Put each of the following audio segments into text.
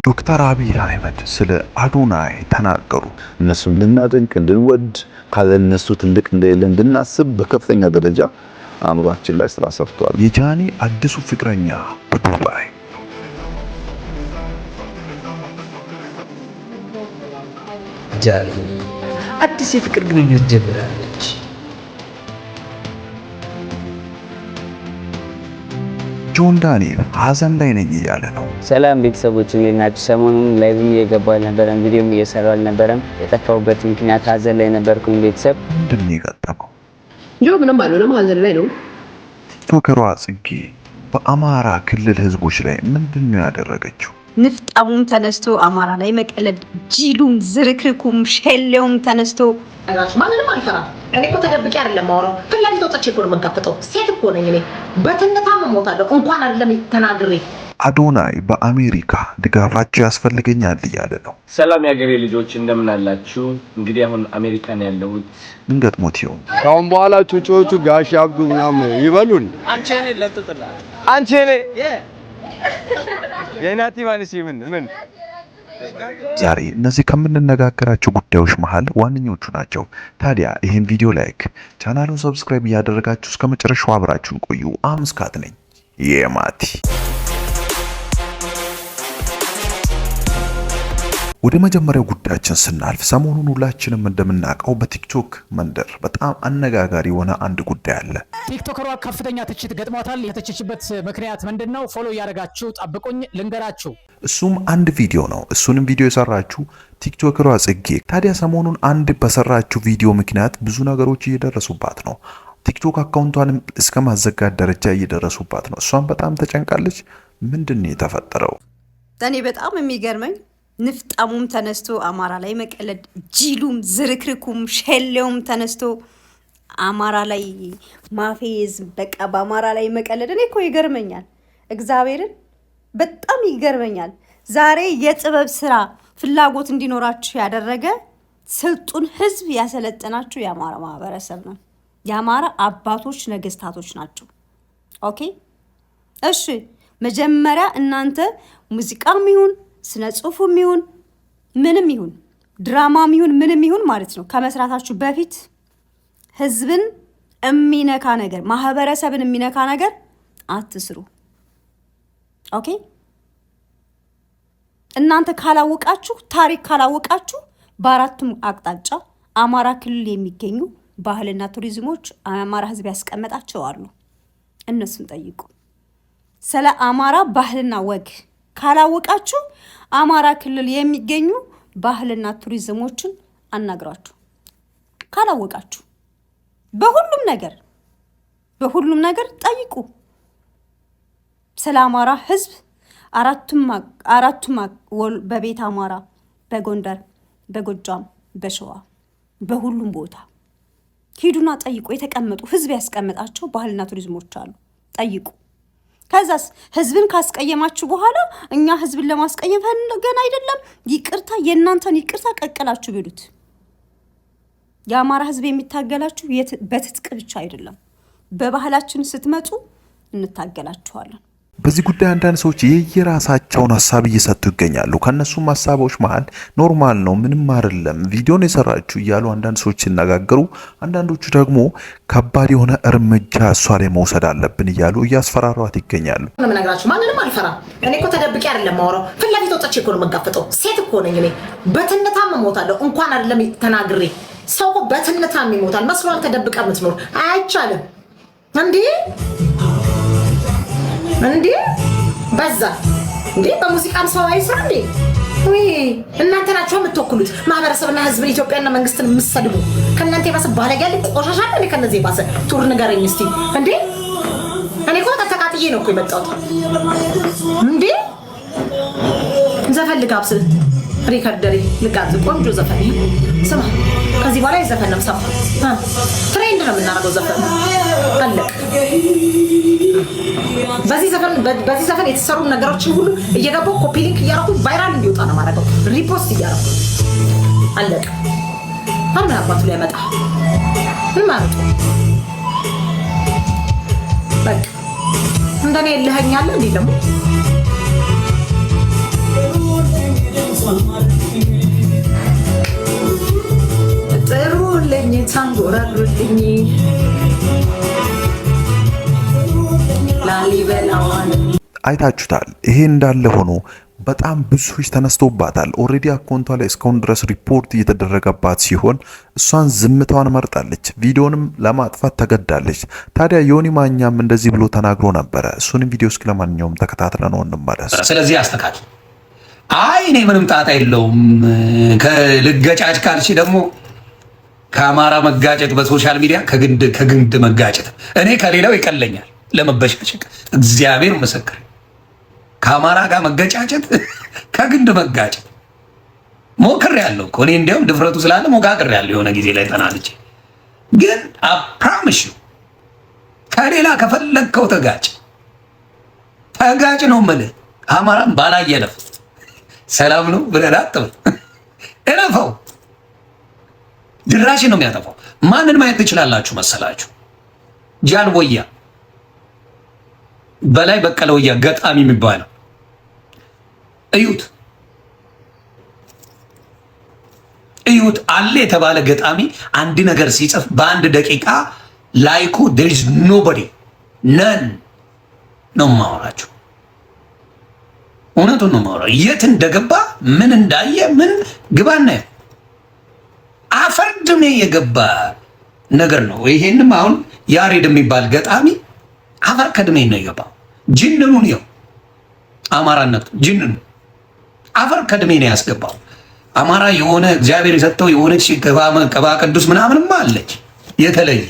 ዶክተር አብይ አህመድ ስለ አዶናይ ተናገሩ። እነሱን ልናደንቅ እንድንወድ ካለ እነሱ ትልቅ እንደሌለ እንድናስብ በከፍተኛ ደረጃ አእምሯችን ላይ ስራ ሰርቷል። የጃኒ አዲሱ ፍቅረኛ በዱባይ ጃኒ አዲስ የፍቅር ግንኙነት ጀምራለች። ጆን ዳንኤል ሀዘን ላይ ነኝ እያለ ነው። ሰላም ቤተሰቦች ናችሁ። ሰሞኑን ላይቭም እየገባሁ አልነበረም፣ ቪዲዮም እየሰራሁ አልነበረም። የጠፋሁበት ምክንያት ሀዘን ላይ ነበርኩኝ። ቤተሰብ ምንድን ነው የገጠመው? ምንም አልሆነም፣ ሀዘን ላይ ነው። ቲክቶከሯ ጽጌ በአማራ ክልል ህዝቦች ላይ ምንድን ነው ያደረገችው? ንፍጣሙም ተነስቶ አማራ ላይ መቀለድ፣ ጂሉም ዝርክርኩም ሸሌውም ተነስቶ ማንንም አልፈራም። እኔ እኮ ተደብቄ አይደለም ማውራው፣ ፍላጎት ወጥቼ እኮ ነው የምንጋፈጠው። ሴት እኮ ነኝ እኔ። በትንታም እሞታለሁ እንኳን አይደለም ተናግሬ። አዶናይ በአሜሪካ ድጋፋቸው ያስፈልገኛል እያለ ነው። ሰላም የሀገሬ ልጆች እንደምን አላችሁ? እንግዲህ አሁን አሜሪካን ያለሁት ምን ገጥሞት ይሆን? ካሁን በኋላ ጩጮቹ ጋሽ አብዱ ምናምን ይበሉን። አንቺ እኔ ለጥጥላ አንቺ እኔ የናቲ ማንሲ ምን ዛሬ እነዚህ ከምንነጋገራቸው ጉዳዮች መሃል ዋነኞቹ ናቸው። ታዲያ ይህን ቪዲዮ ላይክ፣ ቻናሉን ሰብስክራይብ እያደረጋችሁ እስከ መጨረሻው አብራችሁን ቆዩ። አምስካት ነኝ የማቲ። ወደ መጀመሪያው ጉዳያችን ስናልፍ ሰሞኑን ሁላችንም እንደምናውቀው በቲክቶክ መንደር በጣም አነጋጋሪ የሆነ አንድ ጉዳይ አለ። ቲክቶከሯ ከፍተኛ ትችት ገጥሟታል። የተቸችበት ምክንያት ምንድነው? ፎሎ እያደረጋችሁ ጠብቁኝ ልንገራችሁ። እሱም አንድ ቪዲዮ ነው። እሱንም ቪዲዮ የሰራችው ቲክቶከሯ ጽጌ። ታዲያ ሰሞኑን አንድ በሰራችው ቪዲዮ ምክንያት ብዙ ነገሮች እየደረሱባት ነው። ቲክቶክ አካውንቷንም እስከ ማዘጋት ደረጃ እየደረሱባት ነው። እሷም በጣም ተጨንቃለች። ምንድን ነው የተፈጠረው? እኔ በጣም የሚገርመኝ ንፍጣሙም ተነስቶ አማራ ላይ መቀለድ፣ ጂሉም ዝርክርኩም ሸሌውም ተነስቶ አማራ ላይ ማፌዝ፣ በቃ በአማራ ላይ መቀለድ። እኔ እኮ ይገርመኛል፣ እግዚአብሔርን በጣም ይገርመኛል። ዛሬ የጥበብ ስራ ፍላጎት እንዲኖራችሁ ያደረገ ስልጡን ህዝብ ያሰለጠናችሁ የአማራ ማህበረሰብ ነው። የአማራ አባቶች ነገስታቶች ናቸው። ኦኬ እሺ፣ መጀመሪያ እናንተ ሙዚቃም ይሁን ስነ ጽሁፍም ይሁን ምንም ይሁን ድራማም ይሁን ምንም ይሁን ማለት ነው ከመስራታችሁ በፊት ህዝብን የሚነካ ነገር፣ ማህበረሰብን የሚነካ ነገር አትስሩ። ኦኬ እናንተ ካላወቃችሁ፣ ታሪክ ካላወቃችሁ በአራቱም አቅጣጫ አማራ ክልል የሚገኙ ባህልና ቱሪዝሞች አማራ ህዝብ ያስቀመጣቸው አሉ። እነሱን ጠይቁ። ስለ አማራ ባህልና ወግ ካላወቃችሁ አማራ ክልል የሚገኙ ባህልና ቱሪዝሞችን አናግራችሁ። ካላወቃችሁ በሁሉም ነገር ጠይቁ። ስለ አማራ ህዝብ አራቱም በቤት አማራ፣ በጎንደር፣ በጎጃም፣ በሸዋ በሁሉም ቦታ ሂዱና ጠይቁ። የተቀመጡ ህዝብ ያስቀመጣቸው ባህልና ቱሪዝሞች አሉ። ጠይቁ። ከዛስ ህዝብን ካስቀየማችሁ በኋላ እኛ ህዝብን ለማስቀየም ፈልገን አይደለም፣ ይቅርታ የእናንተን ይቅርታ ቀቅላችሁ ብሉት። የአማራ ህዝብ የሚታገላችሁ በትጥቅ ብቻ አይደለም፣ በባህላችን ስትመጡ እንታገላችኋለን። በዚህ ጉዳይ አንዳንድ ሰዎች የየራሳቸውን ሀሳብ እየሰጡ ይገኛሉ። ከነሱም ሀሳቦች መሃል ኖርማል ነው፣ ምንም አይደለም፣ ቪዲዮን የሰራችሁ እያሉ አንዳንድ ሰዎች ሲነጋገሩ፣ አንዳንዶቹ ደግሞ ከባድ የሆነ እርምጃ እሷ ላይ መውሰድ አለብን እያሉ እያስፈራሯት ይገኛሉ። ምነግራችሁ ማንንም አልፈራም። እኔ እኮ ተደብቄ አይደለም ማውራው፣ ፍላጎት ወጥቼ እኮ ነው የምጋፈጠው። ሴት እኮ ነኝ እኔ። በትንታም እሞታለሁ እንኳን አይደለም ተናግሬ። ሰው እኮ በትንታም ይሞታል። መስሏል ተደብቃ የምትኖር አይቻልም እንዴ በዛ እንዴ በሙዚቃም ሰው አይስራ እንዴ? ወይ እናንተ ናችሁ የምትወክሉት ማህበረሰብና ህዝብን፣ ኢትዮጵያና መንግስትን የምትሰድቡ። ከእናንተ የባሰ ባለጌ ያለ ቆሻሻ አለ ከነዚህ የባሰ? ቱር ንገረኝ እስቲ እንዴ። እኔ እኮ ተቃጥዬ ነው እኮ የመጣሁት እንዴ። ዘፈን ልጋብዝ፣ ሪከርደሪ ልጋብዝ፣ ቆንጆ ዘፈን ስማ። ከዚህ በኋላ ዘፈን ነው ሰማ፣ ትሬንድ ነው የምናደርገው ዘፈን አለቅ። በዚህ ዘፈን የተሰሩ ነገሮችን ሁሉ እየገባው ኮፒ ሊንክ እያደረኩ ቫይራል እንዲወጣ ነው ማድረገው። ሪፖስት እያደረኩ አለቅ። ምን አባቱ ላይ ያመጣ ምን ማለት ነው? በቃ እንደኔ ልህኛለ እንዴ ደግሞ አይታችሁታል። ይሄ እንዳለ ሆኖ በጣም ብዙ ሰዎች ተነስተውባታል። ኦሬዲ አካውንቷ ላይ እስካሁን ድረስ ሪፖርት እየተደረገባት ሲሆን እሷን ዝምታዋን መርጣለች። ቪዲዮንም ለማጥፋት ተገዳለች። ታዲያ ዮኒ ማኛም እንደዚህ ብሎ ተናግሮ ነበረ። እሱንም ቪዲዮ እስኪ ለማንኛውም ተከታትለን ነው እንመለስ። ስለዚህ አስተካክል። አይ እኔ ምንም ጣጣ የለውም ከልገጫጭ ካልሽ ደግሞ ከአማራ መጋጨት በሶሻል ሚዲያ ከግንድ መጋጨት እኔ ከሌላው ይቀለኛል ለመበሻሸቅ። እግዚአብሔር ምስክር ከአማራ ጋር መገጫጨት ከግንድ መጋጨት ሞክሬያለሁ እኮ እኔ እንዲያውም ድፍረቱ ስላለ ሞካክሬያለሁ የሆነ ጊዜ ላይ ተናልቼ። ግን አፕራምሽ ከሌላ ከፈለግከው ተጋጭ ነው የምልህ። አማራም ባላየለፍ ሰላም ነው ብለህ አትበል። እለፈው፣ ድራሽን ነው የሚያጠፋው። ማንን ማየት ትችላላችሁ መሰላችሁ? ጃልወያ በላይ በቀለ ወያ ገጣሚ የሚባለው እዩት አለ የተባለ ገጣሚ አንድ ነገር ሲጽፍ በአንድ ደቂቃ ላይኩ there is nobody none ነው ማወራችሁ። እውነቱን ነው ማወራ። የት እንደገባ ምን እንዳየ ምን ግባና አፈርድሜ የገባ ነገር ነው። ይሄንም አሁን ያሬድ የሚባል ገጣሚ አፈር ከድሜ ነው የገባው። ጅንኑን ነው አማራነት ጅንኑ አፈር ከድሜ ነው ያስገባው። አማራ የሆነ እግዚአብሔር የሰጠው የሆነች ቀባ ቅዱስ ምናምንም አለች፣ የተለየ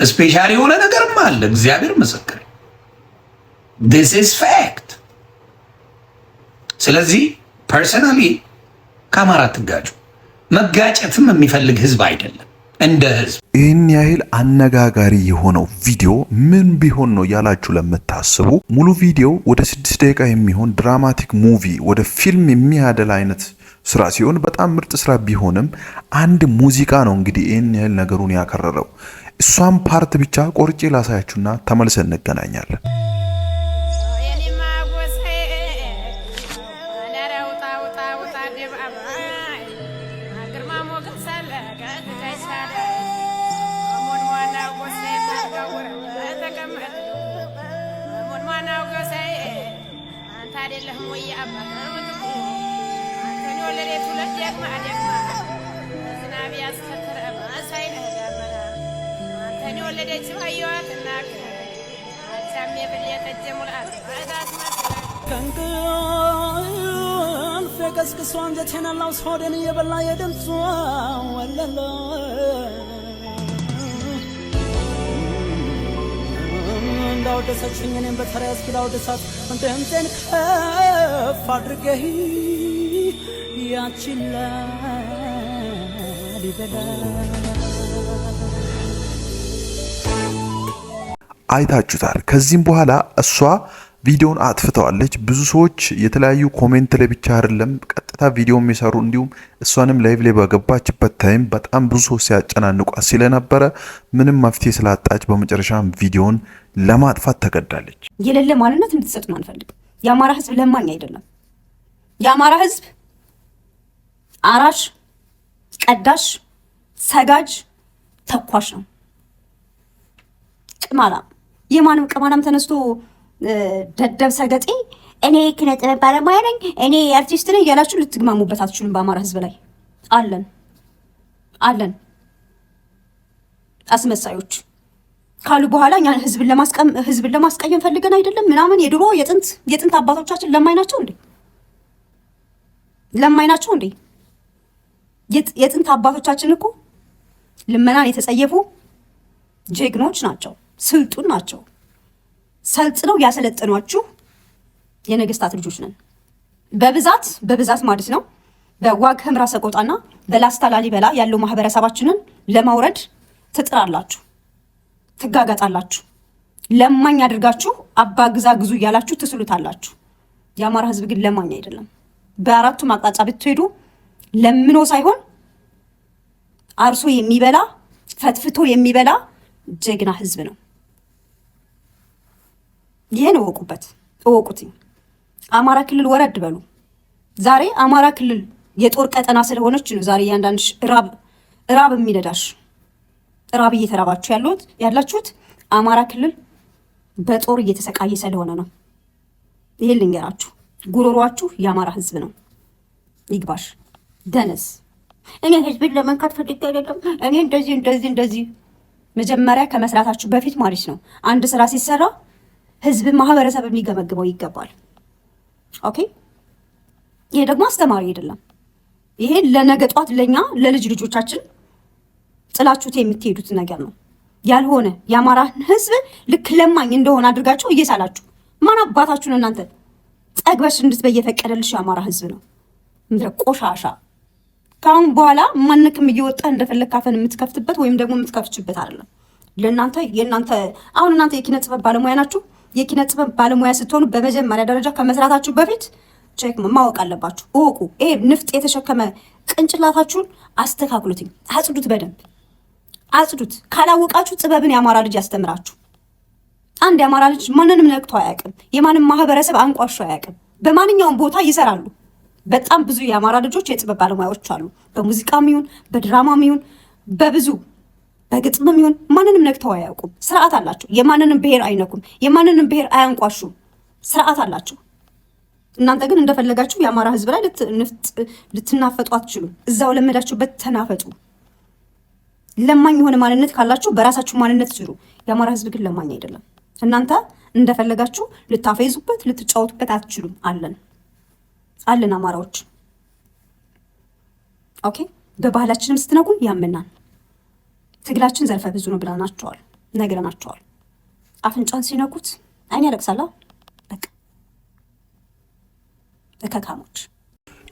ስፔሻል የሆነ ነገርም አለ። እግዚአብሔር ምስክር this is fact። ስለዚህ ፐርሰናሊ ከአማራ ትጋጩ። መጋጨትም የሚፈልግ ህዝብ አይደለም እንደ ህዝብ። ይህን ያህል አነጋጋሪ የሆነው ቪዲዮ ምን ቢሆን ነው ያላችሁ ለምታስቡ ሙሉ ቪዲዮ ወደ 6 ደቂቃ የሚሆን ድራማቲክ ሙቪ ወደ ፊልም የሚያደላ አይነት ስራ ሲሆን በጣም ምርጥ ስራ ቢሆንም አንድ ሙዚቃ ነው እንግዲህ ይህን ያህል ነገሩን ያከረረው። እሷም ፓርት ብቻ ቆርጬ ላሳያችሁና ተመልሰን እንገናኛለን። ቀስቅሶ አንጀቴን አላውስ ሆዴን እየበላ የድምጿ ወለለ እንዳወደሰችኝ እኔም በተራ ያዝኩ ላወደሳት ድምፄን ከፍ አድርጌ ያችን ላሊበላ አይታችሁታል። ከዚህም በኋላ እሷ ቪዲዮን አጥፍተዋለች። ብዙ ሰዎች የተለያዩ ኮሜንት ላይ ብቻ አይደለም ቀጥታ ቪዲዮም የሰሩ እንዲሁም እሷንም ላይቭ ላይ በገባችበት ታይም በጣም ብዙ ሰዎች ሲያጨናንቋት ስለነበረ ምንም መፍትሄ ስላጣች በመጨረሻም ቪዲዮን ለማጥፋት ተገዳለች። የሌለ ማንነት እንድትሰጡን አንፈልግም። የአማራ ህዝብ ለማኝ አይደለም። የአማራ ህዝብ አራሽ፣ ቀዳሽ፣ ሰጋጅ፣ ተኳሽ ነው። ቅማላም የማንም ቅማላም ተነስቶ ደደብ ሰገጤ እኔ ኪነ ጥበብ ባለሙያ ነኝ እኔ አርቲስት ነኝ ያላችሁ ልትግማሙበት አትችሉም። በአማራ ህዝብ ላይ አለን አስመሳዮች ካሉ በኋላ እኛ ህዝብን ለማስቀየም ፈልገን አይደለም ምናምን። የድሮ የጥንት አባቶቻችን ለማይ ናቸው እንዴ? የጥንት አባቶቻችን እኮ ልመናን የተጸየፉ ጀግኖች ናቸው፣ ስልጡን ናቸው። ሰልጥነው ያሰለጠኗችሁ የነገስታት ልጆች ነን። በብዛት ማለት ነው። በዋግ ህምራ ሰቆጣና በላስታ ላሊበላ ያለው ማህበረሰባችንን ለማውረድ ትጥራላችሁ፣ ትጋጋጣላችሁ። ለማኝ አድርጋችሁ አባ ግዛ ግዙ እያላችሁ ትስሉታላችሁ። የአማራ ህዝብ ግን ለማኝ አይደለም። በአራቱም አቅጣጫ ብትሄዱ ለምኖ ሳይሆን አርሶ የሚበላ ፈትፍቶ የሚበላ ጀግና ህዝብ ነው። ይሄን እወቁት። አማራ ክልል ወረድ በሉ። ዛሬ አማራ ክልል የጦር ቀጠና ስለሆነች ነው ዛሬ ያንዳንድሽ ራብ የሚነዳሽ ራብ እየተራባችሁ ያላችሁት አማራ ክልል በጦር እየተሰቃየ ስለሆነ ነው። ይሄ ልንገራችሁ፣ ጉሮሯችሁ የአማራ ህዝብ ነው። ይግባሽ ደነስ። እኔ ህዝብን ለመንካት ፈልጌ አይደለም። እኔ እንደዚህ መጀመሪያ ከመስራታችሁ በፊት ማለት ነው አንድ ስራ ሲሰራ ህዝብ ማህበረሰብ ሊገመግመው ይገባል። ኦኬ። ይሄ ደግሞ አስተማሪ አይደለም። ይሄ ለነገ ጧት ለኛ ለልጅ ልጆቻችን ጥላችሁት የምትሄዱት ነገር ነው። ያልሆነ የአማራ ህዝብ ልክ ለማኝ እንደሆነ አድርጋችሁ እየሳላችሁ ማን አባታችሁን እናንተ ጠግበሽ እንድትበይ የፈቀደልሽ የአማራ ህዝብ ነው። እንደ ቆሻሻ ካሁን በኋላ ማንክም እየወጣ እንደፈለግ ካፈን የምትከፍትበት ወይም ደግሞ የምትከፍችበት አይደለም። ለእናንተ የእናንተ አሁን እናንተ የኪነ ጥበብ ባለሙያ ናችሁ። የኪነ ጥበብ ባለሙያ ስትሆኑ በመጀመሪያ ደረጃ ከመስራታችሁ በፊት ቼክ ማወቅ አለባችሁ። እወቁ። ይሄ ንፍጥ የተሸከመ ቅንጭላታችሁን አስተካክሉትኝ፣ አጽዱት፣ በደንብ አጽዱት። ካላወቃችሁ ጥበብን የአማራ ልጅ ያስተምራችሁ። አንድ የአማራ ልጅ ማንንም ነቅቶ አያውቅም። የማንም ማህበረሰብ አንቋሾ አያውቅም። በማንኛውም ቦታ ይሰራሉ። በጣም ብዙ የአማራ ልጆች የጥበብ ባለሙያዎች አሉ። በሙዚቃም ይሁን በድራማም ይሁን በብዙ በግጥምም ይሁን ማንንም ነቅተው አያውቁም። ስርዓት አላቸው። የማንንም ብሔር አይነኩም። የማንንም ብሔር አያንቋሹም። ስርዓት አላቸው። እናንተ ግን እንደፈለጋችሁ የአማራ ህዝብ ላይ ልትናፈጡ አትችሉም። እዛው ለመዳችሁበት ተናፈጡ። ለማኝ የሆነ ማንነት ካላችሁ በራሳችሁ ማንነት ስሩ። የአማራ ህዝብ ግን ለማኝ አይደለም። እናንተ እንደፈለጋችሁ ልታፈይዙበት ልትጫወቱበት አትችሉም። አለን አማራዎች። ኦኬ። በባህላችንም ስትነጉን ያምናል። ትግላችን ዘርፈ ብዙ ነው ብለናቸዋል፣ ነግረናቸዋል። አፍንጫን ሲነኩት አይን ያለቅሳላ። በቃ ተከካሞች።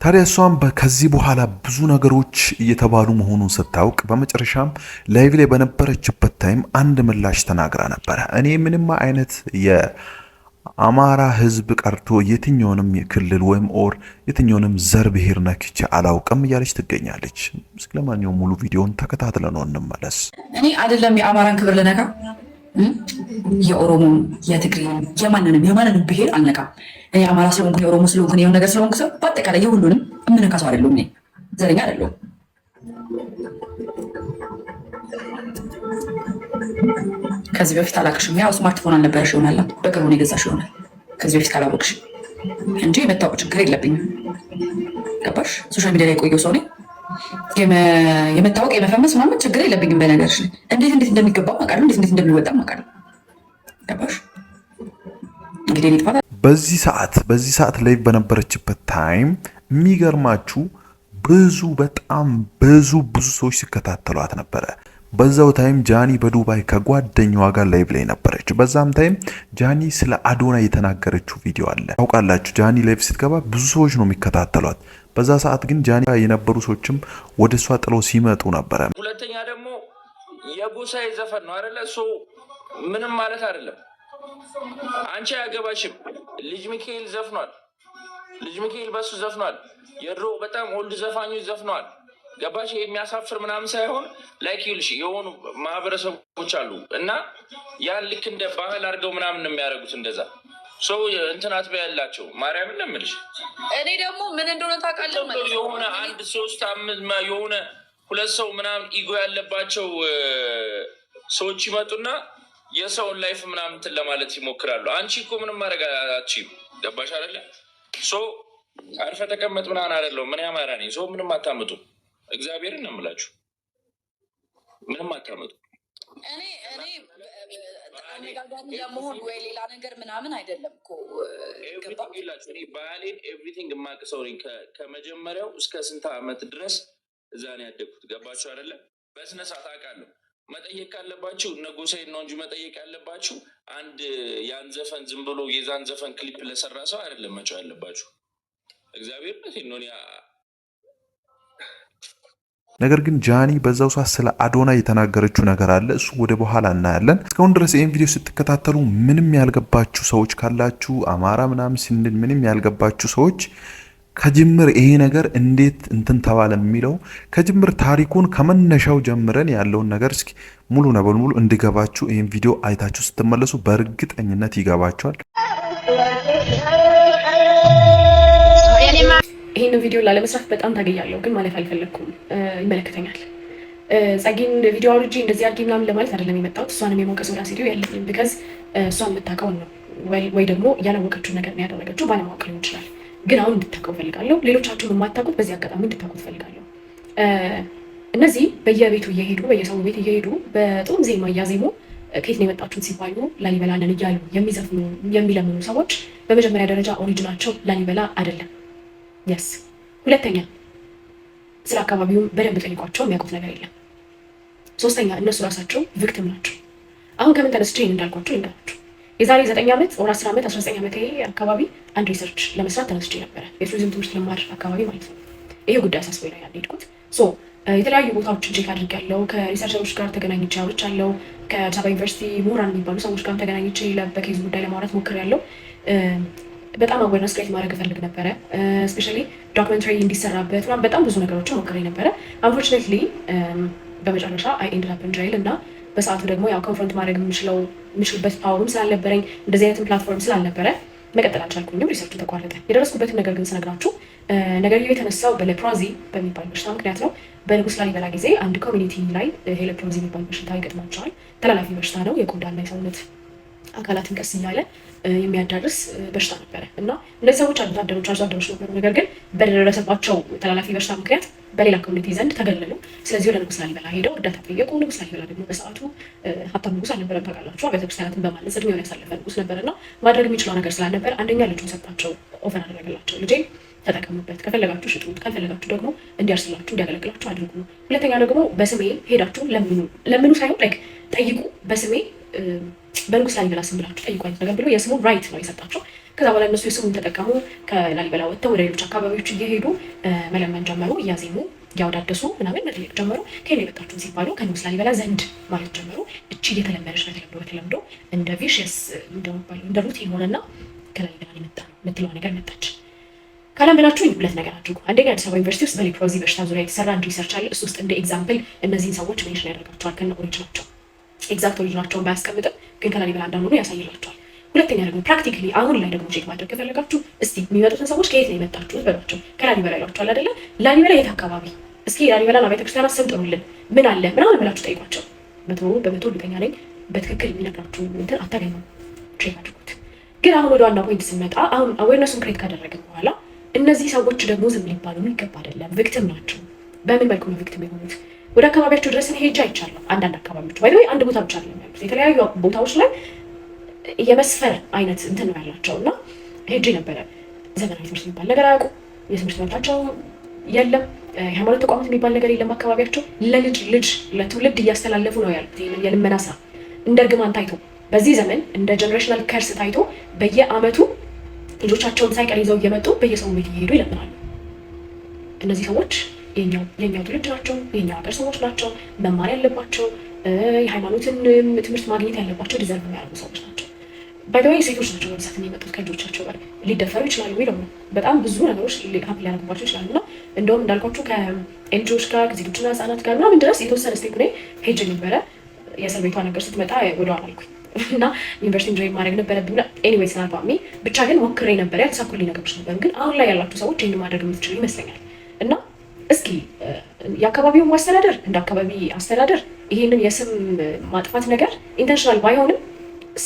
ታዲያ እሷም ከዚህ በኋላ ብዙ ነገሮች እየተባሉ መሆኑን ስታውቅ በመጨረሻም ላይቭ ላይ በነበረችበት ታይም አንድ ምላሽ ተናግራ ነበረ። እኔ ምንም አይነት የአማራ ህዝብ ቀርቶ የትኛውንም ክልል ወይም ኦር የትኛውንም ዘር ብሔር ነክቼ አላውቅም እያለች ትገኛለች። እስኪ ለማንኛውም ሙሉ ቪዲዮን ተከታትለን እንመለስ። እኔ አይደለም የአማራን ክብር ልነካ፣ የኦሮሞን፣ የትግሬን፣ የማንንም ብሔር አልነካም። እኔ አማራ ስለሆንኩ የኦሮሞ ስለሆንኩ የሆነ ነገር ስለሆንኩ ሰው በአጠቃላይ የሁሉንም እምነካ ሰው አይደለሁም። እኔ ዘረኛ አይደለሁም። ከዚህ በፊት አላቅሽም። ያው ስማርትፎን አልነበረሽ ይሆናል፣ በቅርቡ ነው የገዛሽ ይሆናል። ከዚህ በፊት ካላወቅሽ እንጂ የመታወቅ ችግር የለብኝም። ገባሽ? ሶሻል ሚዲያ ላይ የቆየው ሰው ነኝ። የመታወቅ የመፈመስ ምናምን ችግር የለብኝም። በነገርሽ እንዴት እንደሚገባ አውቃለሁ፣ እንዴት እንደሚወጣ አውቃለሁ። ገባሽ? እንግዲህ ጥፋት በዚህ ሰዓት ላይ በነበረችበት ታይም የሚገርማችሁ በጣም ብዙ ሰዎች ሲከታተሏት ነበረ። በዛው ታይም ጃኒ በዱባይ ከጓደኛዋ ጋር ላይቭ ላይ ነበረች። በዛም ታይም ጃኒ ስለ አዶና የተናገረችው ቪዲዮ አለ። ታውቃላችሁ ጃኒ ላይቭ ስትገባ ብዙ ሰዎች ነው የሚከታተሏት። በዛ ሰዓት ግን ጃኒ የነበሩ ሰዎችም ወደ እሷ ጥለው ሲመጡ ነበረ። ሁለተኛ ደግሞ የጎሳዬ ዘፈን ነው አይደለ? እሱ ምንም ማለት አይደለም። አንቺ አያገባሽም። ልጅ ሚካኤል ዘፍኗል። ልጅ ሚካኤል በሱ ዘፍኗል። የድሮ በጣም ኦልድ ዘፋኞች ዘፍነዋል። ገባሽ? የሚያሳፍር ምናምን ሳይሆን ላይክ ይልሽ የሆኑ ማህበረሰቦች አሉ እና ያን ልክ እንደ ባህል አድርገው ምናምን ነው የሚያደርጉት። እንደዛ ሰው እንትን አትበያ ያላቸው ማርያምን ነው የምልሽ። እኔ ደግሞ ምን እንደሆነ ታውቃለህ ማለት ነው የሆነ አንድ 3-5 የሆነ 2 ሰው ምናምን ኢጎ ያለባቸው ሰዎች ይመጡና የሰውን ላይፍ ምናምን እንትን ለማለት ይሞክራሉ። አንቺ እኮ ምንም ማድረግ አትችይም። ገባሽ አይደለ? ሰው አርፈ ተቀመጥ ምናምን አይደለም። ምን ያማራ ነኝ ሰው ምንም አታምጡ። እግዚአብሔርን ነው የምላችሁ። ምንም አታመጡ። እኔ አነጋጋሪ ለመሆን ወይ ሌላ ነገር ምናምን አይደለም እኮ ገባላችሁ። እኔ ባህሌን ኤቭሪቲንግ የማውቅ ሰው ነኝ። ከመጀመሪያው እስከ ስንት ዓመት ድረስ እዛ ነው ያደግኩት። ገባችሁ አይደለም? በስነ ስርዓት አውቃለሁ። መጠየቅ ካለባችሁ እነ ጎሳዬን ነው እንጂ መጠየቅ ያለባችሁ አንድ ያን ዘፈን ዝም ብሎ የዛን ዘፈን ክሊፕ ለሰራ ሰው አይደለም መጫው ያለባችሁ። እግዚአብሔር ነው። ነገር ግን ጃኒ በዛው ሰዓት ስለ አዶና የተናገረችው ነገር አለ። እሱ ወደ በኋላ እናያለን። እስካሁን ድረስ ይህን ቪዲዮ ስትከታተሉ ምንም ያልገባችሁ ሰዎች ካላችሁ አማራ ምናምን ስንል ምንም ያልገባችሁ ሰዎች ከጅምር ይሄ ነገር እንዴት እንትን ተባለ የሚለው ከጅምር ታሪኩን ከመነሻው ጀምረን ያለውን ነገር እስኪ ሙሉ እንዲገባችሁ ይህን ቪዲዮ አይታችሁ ስትመለሱ በእርግጠኝነት ይገባችኋል። ይህን ቪዲዮ ላለመስራት በጣም ታገያለሁ፣ ግን ማለት አልፈለግኩም። ይመለከተኛል። ጸጊን ቪዲዮ አውርጄ እንደዚህ አድርጌ ምናምን ለማለት አይደለም የመጣሁት። እሷንም የመውቀስ ወደ ቪዲዮ ያለኝም ቢካዝ እሷን የምታውቀውን ነው ወይ ደግሞ ያላወቀችውን ነገር ነው ያደረገችው፣ ባለማወቅ ሊሆን ይችላል። ግን አሁን እንድታውቀው ፈልጋለሁ። ሌሎቻችሁን የማታውቁት በዚህ አጋጣሚ እንድታውቁት ፈልጋለሁ። እነዚህ በየቤቱ እየሄዱ በየሰው ቤት እየሄዱ በጥሩም ዜማ እያዜሙ ከየት ነው የመጣችሁት ሲባሉ ላሊበላንን እያሉ የሚዘፍኑ የሚለምኑ ሰዎች በመጀመሪያ ደረጃ ኦሪጂናቸው ላሊበላ አይደለም። የስ ሁለተኛ ስለ አካባቢውም በደንብ ጠይቋቸው፣ የሚያውቁት ነገር የለም። ሶስተኛ እነሱ ራሳቸው ቪክቲም ናቸው። አሁን ከምን ተነስቼ እንዳልኳቸው ልንገራችሁ። የዛሬ 9 ዓመት ወር 10 ዓመት 19 ዓመት አካባቢ አንድ ሪሰርች ለመስራት ተነስቼ ነበረ። የቱሪዝም ትምህርት ልማድ አካባቢ ማለት ነው። ይሄ ጉዳይ አሳስቦኝ ነው ያልሄድኩት። የተለያዩ ቦታዎችን ቼክ አድርጌያለሁ። ከሪሰርቸሮች ጋር ተገናኝቼ አውርቻለሁ። ከአዲስ አበባ ዩኒቨርሲቲ ምሁራን የሚባሉ ሰዎች ጋር ተገናኝቼ በኬዝ ጉዳይ ለማውራት ሞክሬያለሁ። በጣም አዌርነስ ክሬት ማድረግ እፈልግ ነበረ። ስፔሻሊ ዶክመንተሪ እንዲሰራበት ምናምን በጣም ብዙ ነገሮችን ሞክሬ ነበረ። አንፎርቹኔትሊ በመጨረሻ አይ ኤንድድ አፕ ኢን ጄል እና በሰዓቱ ደግሞ ያው ኮንፍሮንት ማድረግ የምችልበት ፓወሩም ስላልነበረኝ እንደዚህ አይነትን ፕላትፎርም ስላልነበረ መቀጠል አልቻልኩኝም። ሪሰርቹ ተቋረጠ። የደረስኩበትን ነገር ግን ስነግራችሁ ነገርየው የተነሳው በሌፕሮዚ በሚባል በሽታ ምክንያት ነው። በንጉስ ላሊበላ ጊዜ አንድ ኮሚኒቲ ላይ ሌፕሮዚ የሚባል በሽታ ይገጥማቸዋል። ተላላፊ በሽታ ነው። የቆዳና የሰውነት አካላትን ቀስ እያለ የሚያዳርስ በሽታ ነበረ እና እነዚህ ሰዎች አርሶ አደሮች ነበሩ። ነገር ግን በደረሰባቸው ተላላፊ በሽታ ምክንያት በሌላ ኮሚኒቲ ዘንድ ተገለሉ። ስለዚህ ወደ ንጉስ ላሊበላ ሄደው እርዳታ ጠየቁ። ንጉስ ላሊበላ ደግሞ በሰዓቱ ሀብታም ንጉስ አልነበረም። ታውቃላችሁ፣ ቤተክርስቲያናትን በማነጽ እድሜውን ያሳለፈ ንጉስ ነበርና ማድረግ የሚችለው ነገር ስላልነበር አንደኛ ልጁን ሰጣቸው፣ ኦፈር አደረገላቸው። ልጄ ተጠቀሙበት፣ ከፈለጋችሁ ሽጡት፣ ከፈለጋችሁ ደግሞ እንዲያርስላችሁ እንዲያገለግላችሁ አድርጉ። ሁለተኛ ደግሞ በስሜ ሄዳችሁ ለምኑ ሳይሆን ላይክ ጠይቁ፣ በስሜ በንጉስ ላሊበላ ስም ብላችሁ ጠይቁ አይነት ነገር ብሎ የስሙን ራይት ነው የሰጣቸው። ከዛ በኋላ እነሱ የስሙን ተጠቀሙ። ከላሊበላ ወጥተው ወደ ሌሎች አካባቢዎች እየሄዱ መለመን ጀመሩ። እያዜሙ እያወዳደሱ ምናምን መጠየቅ ጀመሩ። ከየት የመጣችሁት ሲባሉ ከንጉስ ላሊበላ ዘንድ ማለት ጀመሩ። እቺ እየተለመደች በተለምዶ እንደ ቪሽየስ እንደ ሩቲን ሆነና ከላሊበላ የመጣ ነው የምትለዋ ነገር መጣች። ካላመናችሁኝ ሁለት ነገር አድርጉ። አንደኛ አዲስ አበባ ዩኒቨርሲቲ ውስጥ በሌፕሮዚ በሽታ ዙሪያ የተሰራ አንድ ሪሰርች አለ። እሱ ውስጥ እንደ ኤግዛምፕል እነዚህን ሰዎች ሜንሽን ያደርጋቸዋል ከነ ኦሪጅናቸው። ኤግዛክት ኦሪጅናቸውን ባያስቀምጥም ግን ከላሊበላ እንዳልሆኑ ያሳይላቸዋል። ሁለተኛ ደግሞ ፕራክቲካሊ አሁን ላይ ደግሞ ቼክ ማድረግ ከፈለጋችሁ እስቲ የሚመጡትን ሰዎች ከየት ነው የመጣችሁት በሏቸው። ከላሊበላ ይሏቸዋል አይደለ? ላሊበላ የት አካባቢ? እስኪ ላሊበላና ቤተክርስቲያናት ስም ጥሩልን፣ ምን አለ ምናምን ብላችሁ ጠይቋቸው። በመቶ እርግጠኛ ነኝ በትክክል የሚነግራችሁ እንትን አታገኙም። ቼክ አድርጉት። ግን አሁን ወደ ዋና ፖይንት ስንመጣ አሁን አዌርነሱን ክሬት ካደረግን በኋላ እነዚህ ሰዎች ደግሞ ዝም ሊባሉ የሚገባ አይደለም። ቪክቲም ናቸው። በምን መልኩ ነው ቪክቲም የሆኑት? ወደ አካባቢያቸው ድረስ ሄጄ አይቻለሁ። አንዳንድ አካባቢዎች ወይ አንድ ቦታ ብቻ አይደለም ያሉት፣ የተለያዩ ቦታዎች ላይ የመስፈር አይነት እንትን ነው ያላቸው እና ሄጄ ነበረ። ዘመናዊ ትምህርት የሚባል ነገር አያውቁም። የትምህርት መብታቸው የለም። የሃይማኖት ተቋማት የሚባል ነገር የለም። አካባቢያቸው ልጅ ለትውልድ እያስተላለፉ ነው ያሉት። የልመና ስራ እንደ እርግማን ታይቶ በዚህ ዘመን እንደ ጀኔሬሽናል ከርስ ታይቶ በየአመቱ ልጆቻቸውን ሳይቀር ይዘው እየመጡ በየሰው ቤት እየሄዱ ይለምናሉ። እነዚህ ሰዎች የኛው ትውልድ ናቸው። የኛው ሀገር ሰዎች ናቸው። መማር ያለባቸው የሃይማኖትን ትምህርት ማግኘት ያለባቸው ዲዘርቭ የሚያደርጉ ሰዎች ናቸው። ባይደወይ ሴቶች ናቸው በብዛት የሚመጡት ከልጆቻቸው ጋር ሊደፈሩ ይችላሉ ወይ ደግሞ በጣም ብዙ ነገሮች ሀፕን ሊያደርጉባቸው ይችላሉ። እና እንደውም እንዳልኳቸው ከኤንጂኦዎች ጋር ከሴቶችና ህጻናት ጋር ምናምን ድረስ የተወሰነ ስቴፕ ላይ ሄጄ ነበረ። የእስር ቤቷ ነገር ስትመጣ ወደኋላ አልኩኝ እና ዩኒቨርሲቲ ኢንጆይ ማድረግ ነበረብኝ። ኤኒዌይስ ናልባሚ ብቻ ግን ሞክሬ ነበር። ያልተሳኩልኝ ነገሮች ነበሩ። ግን አሁን ላይ ያላችሁ ሰዎች ይህን ማድረግ የምትችሉ ይመስለኛል። እና እስኪ የአካባቢውን ማስተዳደር እንደ አካባቢ አስተዳደር ይህንን የስም ማጥፋት ነገር ኢንተንሽናል ባይሆንም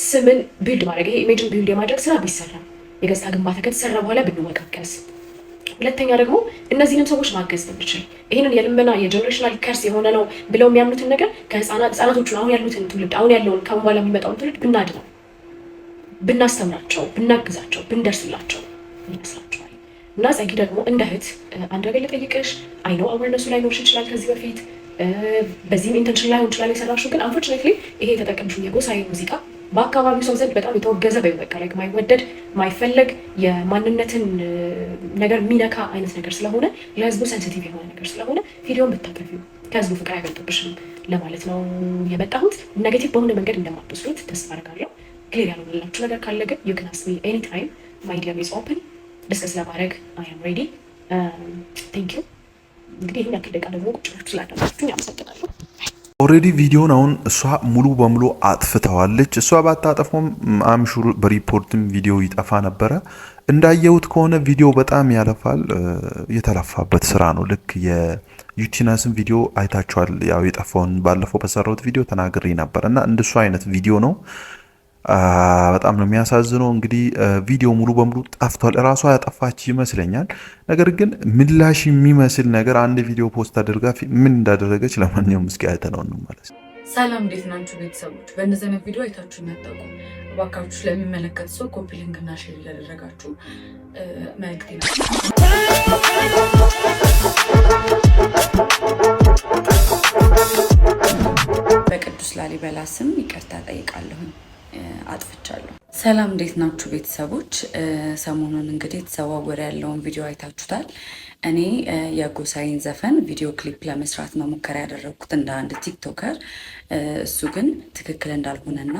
ስምን ቢልድ ማድረግ ይሄ ኢሜጅን ቢልድ የማድረግ ስራ ቢሰራ የገጽታ ግንባታ ከተሰራ በኋላ ብንወቃቀስ፣ ሁለተኛ ደግሞ እነዚህንም ሰዎች ማገዝ ብንችል ይህንን የልመና የጀኔሬሽናል ከርስ የሆነ ነው ብለው የሚያምኑትን ነገር ህጻናቶቹን አሁን ያሉትን ትውልድ አሁን ያለውን ከአሁን በኋላ የሚመጣውን ትውልድ ብናድነው፣ ብናስተምራቸው፣ ብናግዛቸው፣ ብንደርስላቸው ይመስላችኋል? እና ጸጊ ደግሞ እንደ እህት አንድ ነገር ልጠይቅሽ። አይነው አዌርነሱ ላይኖርሽ ይችላል ከዚህ በፊት በዚህም ኢንተንሽን ላይሆን ይችላል የሰራሽው። ግን አንፎርቹኔትሊ ይሄ የተጠቀምሽው የጎሳዬ ሙዚቃ በአካባቢው ሰው ዘንድ በጣም የተወገዘ በቃ ላይ ማይወደድ ማይፈለግ የማንነትን ነገር የሚነካ አይነት ነገር ስለሆነ ለህዝቡ ሴንሲቲቭ የሆነ ነገር ስለሆነ ቪዲዮን ብታጠፊው ከህዝቡ ፍቅር አይበልጥብሽም ለማለት ነው የመጣሁት። ኔጌቲቭ በሆነ መንገድ እንደማትወስዱት ተስፋ አደርጋለሁ። ክሊር ያልሆነላችሁ ነገር ካለ ግን ዩ ካን አስክ ሚ ኤኒ ታይም ማይ ዲር ኢዝ ኦፕን። ዲስከስ ለማድረግ አይ አም ሬዲ። ቴንክ ዩ። እንግዲህ ይህን ያክል ደቂቃ ደግሞ ቁጭ ብላችሁ ስላዳመጣችሁኝ አመሰግናለሁ። ኦልሬዲ ቪዲዮን አሁን እሷ ሙሉ በሙሉ አጥፍተዋለች። እሷ ባታጠፋም አምሹር በሪፖርትም ቪዲዮ ይጠፋ ነበረ። እንዳየሁት ከሆነ ቪዲዮ በጣም ያለፋል። የተለፋበት ስራ ነው። ልክ የዩቲናስን ቪዲዮ አይታችኋል። ያው የጠፋውን ባለፈው በሰራሁት ቪዲዮ ተናግሬ ነበር እና እንደሱ አይነት ቪዲዮ ነው። በጣም ነው የሚያሳዝነው። እንግዲህ ቪዲዮ ሙሉ በሙሉ ጠፍቷል። እራሷ ያጠፋች ይመስለኛል። ነገር ግን ምላሽ የሚመስል ነገር አንድ ቪዲዮ ፖስት አድርጋ ምን እንዳደረገች ለማንኛውም እስኪ አይተነው እንመለስ። ሰላም እንዴት ናችሁ ቤተሰቦች? በእነዚህ አይነት ቪዲዮ አይታችሁ የሚያጠቁ እባካችሁ ለሚመለከት ሰው ኮፒ ሊንክ እና ሼር እያደረጋችሁ መልእክቴ ነው። በቅዱስ ላሊበላ ስም ይቅርታ ጠይቃለሁኝ፣ አጥፍቻለሁ። ሰላም እንዴት ናችሁ ቤተሰቦች? ሰሞኑን እንግዲህ የተዘዋወረ ያለውን ቪዲዮ አይታችሁታል። እኔ የጎሳዬን ዘፈን ቪዲዮ ክሊፕ ለመስራት ነው ሙከራ ያደረግኩት እንደ አንድ ቲክቶከር። እሱ ግን ትክክል እንዳልሆነና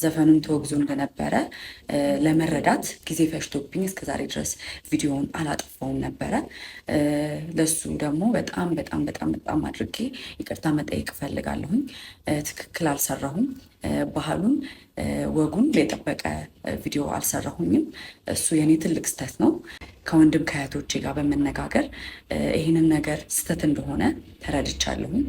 ዘፈኑን ተወግዞ እንደነበረ ለመረዳት ጊዜ ፈጅቶብኝ እስከዛሬ ድረስ ቪዲዮውን አላጠፋውም ነበረ። ለሱ ደግሞ በጣም በጣም በጣም በጣም አድርጌ ይቅርታ መጠየቅ እፈልጋለሁኝ። ትክክል አልሰራሁም። ባህሉን ወጉን የጠበቀ ቪዲዮ አልሰራሁኝም። እሱ የኔ ትልቅ ስህተት ነው። ከወንድም ከእህቶቼ ጋር በመነጋገር ይህንን ነገር ስህተት እንደሆነ ተረድቻለሁኝ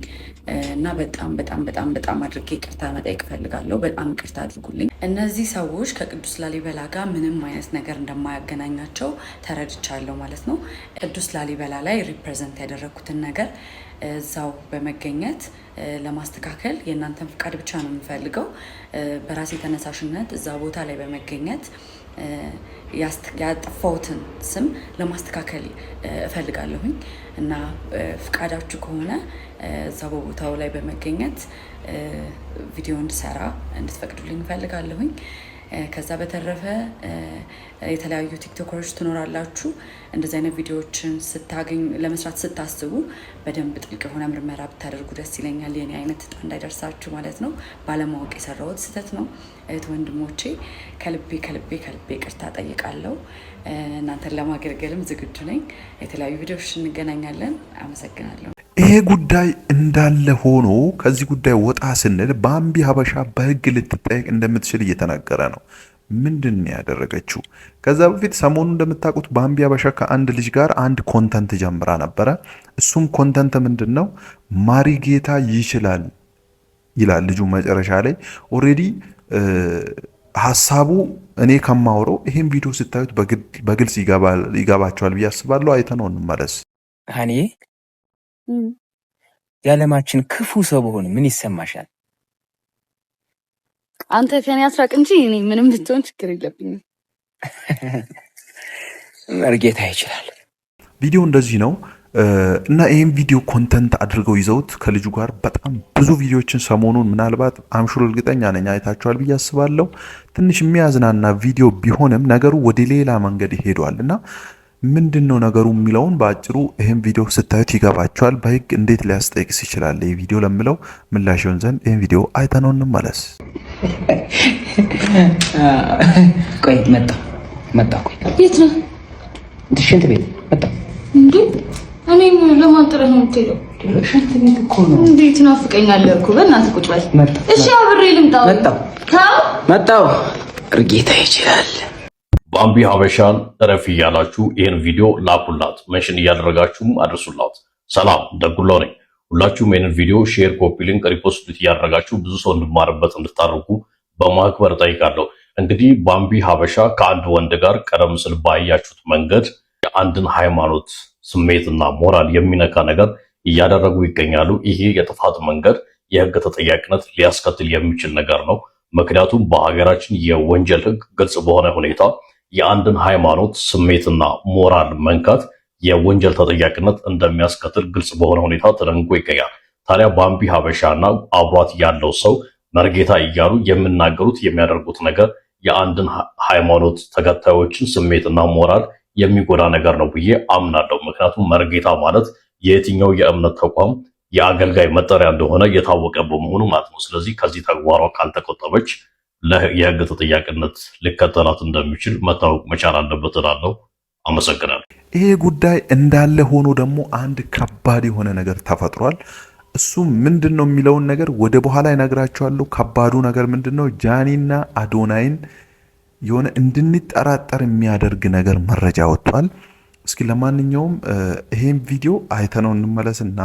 እና በጣም በጣም በጣም በጣም አድርጌ ይቅርታ መጠየቅ እፈልጋለሁ። በጣም ይቅርታ አድርጉልኝ። እነዚህ ሰዎች ከቅዱስ ላሊበላ ጋር ምንም አይነት ነገር እንደማያገናኛቸው ተረድቻለሁ ማለት ነው። ቅዱስ ላሊበላ ላይ ሪፕሬዘንት ያደረግኩትን ነገር እዛው በመገኘት ለማስተካከል የእናንተን ፍቃድ ብቻ ነው የምፈልገው። በራሴ ተነሳሽነት እዛ ቦታ ላይ በመገኘት ያጠፋሁትን ስም ለማስተካከል እፈልጋለሁኝ እና ፍቃዳችሁ ከሆነ እዛ በቦታው ላይ በመገኘት ቪዲዮ እንድሰራ እንድትፈቅዱልኝ እፈልጋለሁኝ። ከዛ በተረፈ የተለያዩ ቲክቶከሮች ትኖራላችሁ። እንደዚህ አይነት ቪዲዮዎችን ስታገኙ ለመስራት ስታስቡ በደንብ ጥልቅ የሆነ ምርመራ ብታደርጉ ደስ ይለኛል። የኔ አይነት እጣ እንዳይደርሳችሁ ማለት ነው። ባለማወቅ የሰራሁት ስህተት ነው። እህት ወንድሞቼ ከልቤ ከልቤ ከልቤ ይቅርታ ጠይቃለሁ። እናንተን ለማገልገልም ዝግጁ ነኝ። የተለያዩ ቪዲዮዎች እንገናኛለን። አመሰግናለሁ። ይሄ ጉዳይ እንዳለ ሆኖ ከዚህ ጉዳይ ወጣ ስንል ባምቢ ሀበሻ በህግ ልትጠየቅ እንደምትችል እየተናገረ ነው። ምንድን ነው ያደረገችው? ከዛ በፊት ሰሞኑ እንደምታውቁት ባምቢ ሀበሻ ከአንድ ልጅ ጋር አንድ ኮንተንት ጀምራ ነበረ። እሱም ኮንተንት ምንድን ነው? ማሪጌታ ይችላል ይላል ልጁ መጨረሻ ላይ። ኦሬዲ ሀሳቡ እኔ ከማውረው ይሄን ቪዲዮ ስታዩት በግልጽ ይገባቸዋል ብዬ አስባለሁ። አይተነው እንመለስ። ሀኒ የዓለማችን ክፉ ሰው በሆነ ምን ይሰማሻል? አንተ ከኔ አስራቅ እንጂ እኔ ምንም ብትሆን ችግር የለብኝም። መርጌታ ይችላል። ቪዲዮ እንደዚህ ነው እና ይህም ቪዲዮ ኮንተንት አድርገው ይዘውት ከልጁ ጋር በጣም ብዙ ቪዲዮችን ሰሞኑን ምናልባት አምሹር እርግጠኛ ነኝ አይታችኋል ብዬ አስባለሁ። ትንሽ የሚያዝናና ቪዲዮ ቢሆንም ነገሩ ወደ ሌላ መንገድ ሄዷል እና ምንድን ነው ነገሩ የሚለውን በአጭሩ ይህን ቪዲዮ ስታዩት ይገባቸዋል። በህግ እንዴት ሊያስጠይቅስ ይችላል ይህ ቪዲዮ ለምለው ምላሽ ይሆን ዘንድ ይህን ቪዲዮ አይተነው እንመለስ። ቆይ መጣ ቆይ የት ነው? ሽንት ቤት መጣ እንዴ? እኔም ለማንጠረህ ነው የምትሄደው? ሽንት ቤት እኮ ነው። እንዴት ናፍቀኛለህ እኮ። በእናትህ ቁጭ በል። እሺ አብሬ ልምጣው። መጣው እርጌታ ይችላል። ባምቢ ሀበሻን እረፍ እያላችሁ ይህን ቪዲዮ ላኩላት፣ ሜንሽን እያደረጋችሁም አድርሱላት። ሰላም ደጉሎ ነኝ። ሁላችሁም ይህንን ቪዲዮ ሼር፣ ኮፒ ሊንክ፣ ሪፖስት እያደረጋችሁ ብዙ ሰው እንድማርበት እንድታደርጉ በማክበር ጠይቃለሁ። እንግዲህ ባምቢ ሀበሻ ከአንድ ወንድ ጋር ቀደም ሲል ባያችሁት መንገድ የአንድን ሃይማኖት ስሜትና ሞራል የሚነካ ነገር እያደረጉ ይገኛሉ። ይሄ የጥፋት መንገድ የህግ ተጠያቂነት ሊያስከትል የሚችል ነገር ነው። ምክንያቱም በሀገራችን የወንጀል ህግ ግልጽ በሆነ ሁኔታ የአንድን ሃይማኖት ስሜትና ሞራል መንካት የወንጀል ተጠያቂነት እንደሚያስከትል ግልጽ በሆነ ሁኔታ ተደንግጎ ይገኛል። ታዲያ ባምቢ ሀበሻና አብሯት ያለው ሰው መርጌታ እያሉ የሚናገሩት የሚያደርጉት ነገር የአንድን ሃይማኖት ተከታዮችን ስሜትና ሞራል የሚጎዳ ነገር ነው ብዬ አምናለሁ። ምክንያቱም መርጌታ ማለት የየትኛው የእምነት ተቋም የአገልጋይ መጠሪያ እንደሆነ የታወቀ በመሆኑ ማለት ነው። ስለዚህ ከዚህ ተግባሯ ካልተቆጠበች የህግ ተጠያቂነት ሊከተላት እንደሚችል መታወቅ መቻል አለበት እላለሁ። አመሰግናለሁ። ይሄ ጉዳይ እንዳለ ሆኖ ደግሞ አንድ ከባድ የሆነ ነገር ተፈጥሯል። እሱ ምንድነው የሚለውን ነገር ወደ በኋላ ይነግራቸዋለሁ። ከባዱ ነገር ምንድነው? ጃኒና አዶናይን የሆነ እንድንጠራጠር የሚያደርግ ነገር መረጃ ወጥቷል። እስኪ ለማንኛውም ይሄን ቪዲዮ አይተነው እንመለስና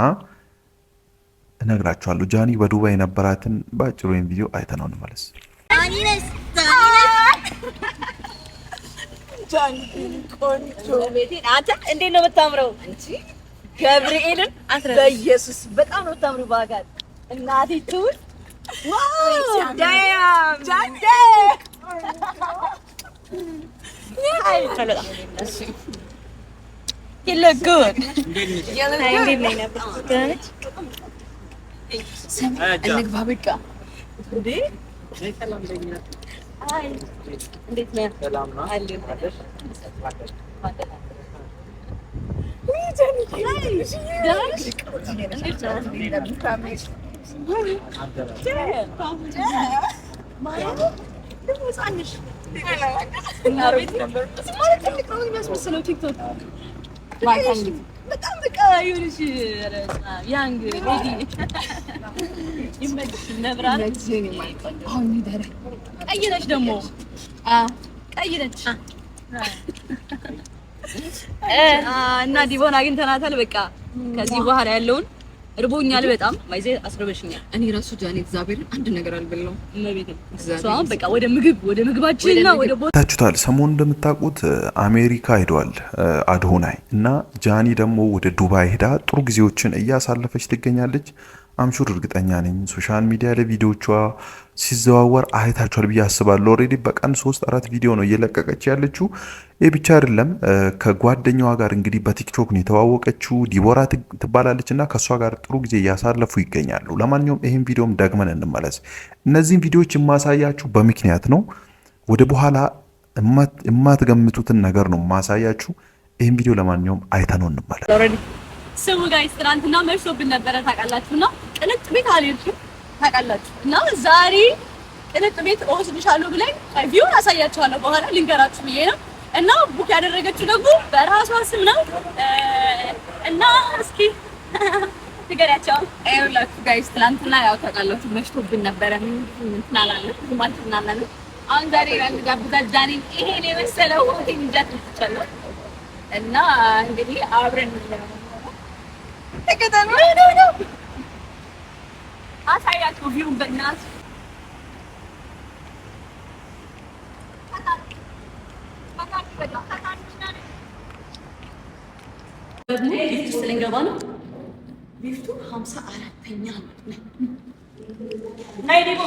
እነግራቸዋለሁ። ጃኒ በዱባይ የነበራትን ባጭሩ ይሄን ቪዲዮ አይተነው እንመለስ። ጃኒ ቆንጆ ቤቴን አንተ እንዴት ነው የምታምረው እንጂ ገብርኤልን በኢየሱስ በጣም ነው የምታምረው ባጋት እናቴ ትውል ዋው ዳያም ጃንዴ Hi. You look good. You look good. انك بابكا دي هاي እንዴት ነህ ሰላም ነው በጣም በቃ ይኸውልሽ ያንግ ሬዲ ይመልሽ ነብራን አሁን ይደረ ቀይ ነሽ ደግሞ ቀይ ነሽ እና ዲቦን አግኝተናታል። በቃ ከዚህ በኋላ ያለውን እርቦኛል በጣም ማይዜ አስረበሽኛል። እኔ ራሱ ጃኒ እግዚአብሔርን አንድ ነገር አልበላው እመቤቴ እግዚአብሔር በቃ ወደ ምግባችን ነው ወደ ታችሁታል። ሰሞኑን እንደምታውቁት አሜሪካ ሄዷል አዶናይ እና ጃኒ ደግሞ ወደ ዱባይ ሄዳ ጥሩ ጊዜዎችን እያሳለፈች ትገኛለች። አምሹር እርግጠኛ ነኝ ሶሻል ሚዲያ ላይ ቪዲዮቿ ሲዘዋወር አይታችኋል ብዬ አስባለሁ። ኦሬዲ በቀን 3-4 ቪዲዮ ነው እየለቀቀች ያለችው። ይህ ብቻ አይደለም ከጓደኛዋ ጋር እንግዲህ በቲክቶክ ነው የተዋወቀችው። ዲቦራ ትባላለች እና ከሷ ጋር ጥሩ ጊዜ እያሳለፉ ይገኛሉ። ለማንኛውም ይህን ቪዲዮም ደግመን እንመለስ። እነዚህን ቪዲዮዎች የማሳያችሁ በምክንያት ነው። ወደ በኋላ የማትገምቱትን ነገር ነው ማሳያችሁ። ይህን ቪዲዮ ለማንኛውም አይተነው እንመለስ። ስሙ ጋይስ ትናንትና መርሶብን ነበረ ታውቃላችሁና ቅንጥ ቤት አልሄድኩም ታውቃላችሁ እና ዛሬ ቅንጥ ቤት ወስድሻለሁ ብለኝ ቪውን አሳያችኋለሁ በኋላ ልንገራችሁ ብዬ ነው። እና ቡክ ያደረገችው ደግሞ በራሷ ስም ነው እና እስኪ ትገሪያቸው አይውላችሁ ጋይስ ትናንትና ያው ታውቃላችሁ መሽቶብን ነበረ ምን ትናላለን ማለት እናናለን። አሁን ዛሬ ጋብዛት ጃኒ ይሄን የመሰለው ሆቴል እንጃት ልትቻለው እና እንግዲህ አብረን ተከታተሉ ነው አሳያችሁ ቪውን በእናት ሊፍት ስለንገባ ነው። ሊፍቱ 54ኛ ነው። ናይ ዲቦ